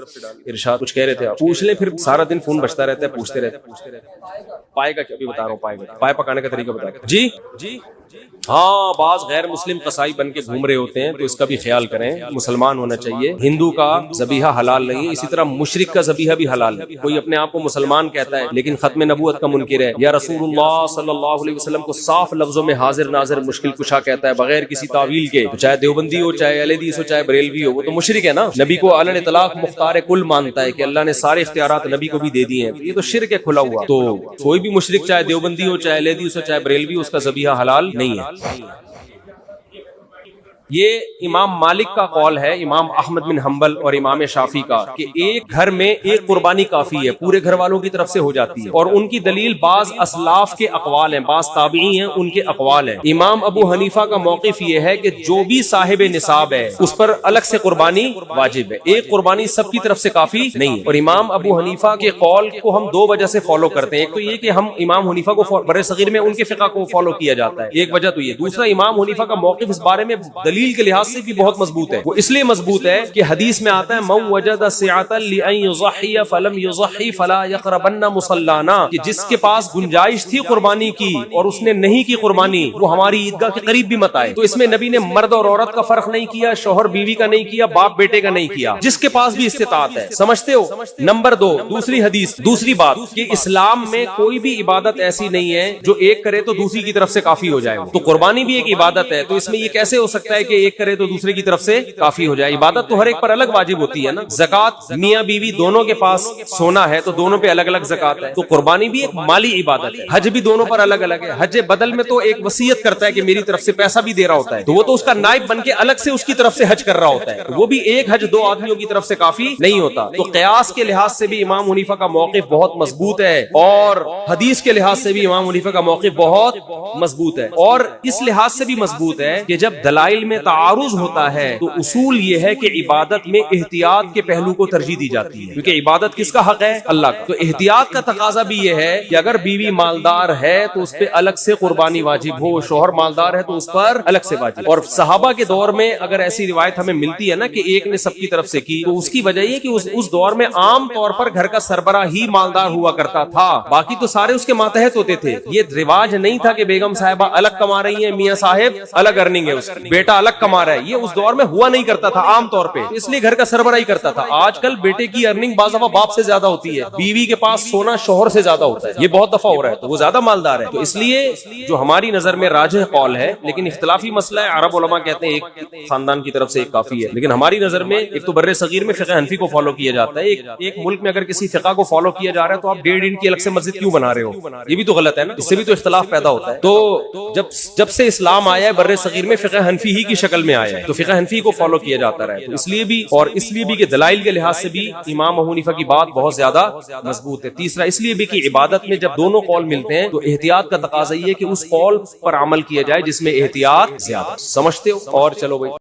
ارشاد کچھ کہہ رہے تھے آپ؟ پوچھ لیں، پھر سارا دن فون بجتا رہتا ہے، پوچھتے رہتے۔ پائے کا ابھی بتا رہا ہوں، پائے پکانے کا طریقہ بتا رہا۔ جی ہاں، بعض غیر مسلم قصائی بن کے گھوم رہے ہوتے ہیں تو اس کا بھی خیال کریں، مسلمان ہونا چاہیے۔ ہندو کا ذبیحہ حلال نہیں ہے، اسی طرح مشرک کا ذبیحہ بھی حلال نہیں۔ کوئی اپنے آپ کو مسلمان کہتا ہے لیکن ختم نبوت کا منکر ہے، یا رسول اللہ صلی اللہ علیہ وسلم کو صاف لفظوں میں حاضر ناظر مشکل کشا کہتا ہے بغیر کسی تعویل کے، تو چاہے دیوبندی ہو، چاہے اہل حدیث ہو، چاہے بریلوی ہو، وہ تو مشرک ہے نا۔ نبی کو علی الاطلاق مختار کل مانتا ہے کہ اللہ نے سارے اختیارات نبی کو بھی دے دیے ہیں، یہ تو شرک ہے کھلا ہوا۔ تو کوئی بھی مشرک چاہے دیوبندی ہو، چاہے اہل حدیث ہو، چاہے بریلوی ہو، اس کا ذبیحہ حلال نہیں ہے۔ یہ امام مالک کا قول ہے، امام احمد بن حنبل اور امام شافعی کا، کہ ایک گھر میں ایک قربانی کافی ہے، پورے گھر والوں کی طرف سے ہو جاتی ہے، اور ان کی دلیل بعض اسلاف کے اقوال ہیں، بعض تابعی ہیں ان کے اقوال ہیں۔ امام ابو حنیفہ کا موقف یہ ہے کہ جو بھی صاحب نصاب ہے اس پر الگ سے قربانی واجب ہے، ایک قربانی سب کی طرف سے کافی نہیں ہے۔ اور امام ابو حنیفہ کے قول کو ہم دو وجہ سے فالو کرتے ہیں، ایک تو یہ کہ ہم امام حنیفہ کو بر صغیر میں ان کے فقہ کو فالو کیا جاتا ہے، ایک وجہ تو یہ، دوسرا امام حنیفہ کا موقف اس بارے میں دلیل کے لحاظ سے بھی بہت مضبوط ہے۔ وہ اس لیے مضبوط ہے کہ حدیث میں آتا ہے من وجد سعة لأن يضحي فلم يضحي فلا يقربن مصلانا، کہ جس کے پاس گنجائش تھی قربانی کی اور اس نے نہیں کی قربانی، وہ ہماری عیدگاہ کے قریب بھی مت آئے۔ تو اس میں نبی نے مرد اور عورت کا فرق نہیں کیا، شوہر بیوی کا نہیں کیا، باپ بیٹے کا نہیں کیا، جس کے پاس بھی استطاعت ہے۔ سمجھتے ہو؟ نمبر دو، دوسری حدیث، دوسری بات کہ اسلام میں کوئی بھی عبادت ایسی نہیں ہے جو ایک کرے تو دوسری کی طرف سے کافی ہو جائے۔ تو قربانی بھی ایک عبادت ہے، تو اس میں یہ کیسے ہو سکتا ہے کہ ایک کرے تو دوسرے کی طرف سے کافی ہو جائے؟ عبادت تو ہر ایک پر الگ واجب ہوتی ہے نا۔ زکات میاں بیوی دونوں کے پاس سونا ہے تو دونوں پہ الگ الگ زکات ہے، تو قربانی بھی ایک مالی عبادت ہے۔ حج بھی دونوں پر الگ الگ ہے، حج بدل میں تو ایک وصیت کرتا ہے کہ میری طرف سے پیسہ بھی دے رہا ہوتا ہے، تو وہ تو اس کا نائب بن کے الگ سے اس کی طرف سے حج کر رہا ہوتا ہے، وہ بھی ایک حج دو آدمیوں کی طرف سے کافی نہیں ہوتا۔ تو قیاس کے لحاظ سے بھی امام حنیفہ کا موقف بہت مضبوط ہے، اور حدیث کے لحاظ سے بھی امام حنیفہ کا موقف بہت مضبوط ہے، اور اس لحاظ سے بھی مضبوط ہے کہ جب دلائل میں تعارض ہوتا ہے تو اصول یہ ہے کہ عبادت میں احتیاط کے پہلو کو ترجیح دی جاتی ہے، کیونکہ عبادت کس کا حق ہے؟ اللہ کا۔ تو احتیاط کا تقاضا بھی یہ ہے کہ اگر بیوی مالدار ہے تو اس پہ الگ سے قربانی واجب ہو، شوہر مالدار ہے تو اس پر الگ سے واجب۔ اور صحابہ کے دور میں اگر ایسی روایت ہمیں ملتی ہے نا کہ ایک نے سب کی طرف سے کی، تو اس کی وجہ یہ کہ اس دور میں عام طور پر گھر کا سربراہ ہی مالدار ہوا کرتا تھا، باقی تو سارے اس کے ماتحت ہوتے تھے۔ یہ رواج نہیں تھا کہ بیگم صاحبہ الگ کما رہی ہیں، میاں صاحب الگ ارننگ ہے اس کی، بیٹا الگ کما رہا ہے، یہ اس دور میں ہوا نہیں کرتا تھا عام طور پہ، اس لیے گھر کا سربراہ ہی کرتا تھا۔ آج کل بیٹے کی ارننگ بعض دفعہ باپ سے زیادہ ہوتی ہے، بیوی کے پاس سونا شوہر سے زیادہ ہوتا ہے، یہ بہت دفعہ ہو رہا ہے، تو وہ زیادہ مالدار ہے۔ تو اس لیے جو ہماری نظر میں راجح قول ہے، لیکن اختلافی مسئلہ ہے، عرب علماء کہتے ہیں ایک خاندان کی طرف سے ایک کافی ہے، لیکن ہماری نظر میں ایک تو بر صغیر میں فقہ حنفی کو فالو کیا جاتا ہے، ایک ملک میں اگر کسی فقہ کو فالو کیا جا رہا ہے تو آپ 1.5 اینٹ کی الگ سے مسجد کیوں بنا رہے ہو؟ یہ بھی تو غلط ہے نا، اس سے بھی تو اختلاف پیدا ہوتا ہے۔ تو جب سے اسلام آیا ہے بر صغیر میں فقہ حنفی ہی کی شکل میں آیا ہے، تو فقہ حنفی کو فالو کیا جاتا رہا ہے، تو اس لیے بھی کہ دلائل کے لحاظ سے بھی امام ابو حنیفہ کی بات بہت زیادہ مضبوط ہے۔ تیسرا اس لیے بھی کہ عبادت میں جب دونوں قول ملتے ہیں تو احتیاط کا تقاضا یہ ہے کہ اس قول پر عمل کیا جائے جس میں احتیاط زیادہ۔ سمجھتے ہو؟ اور چلو بھائی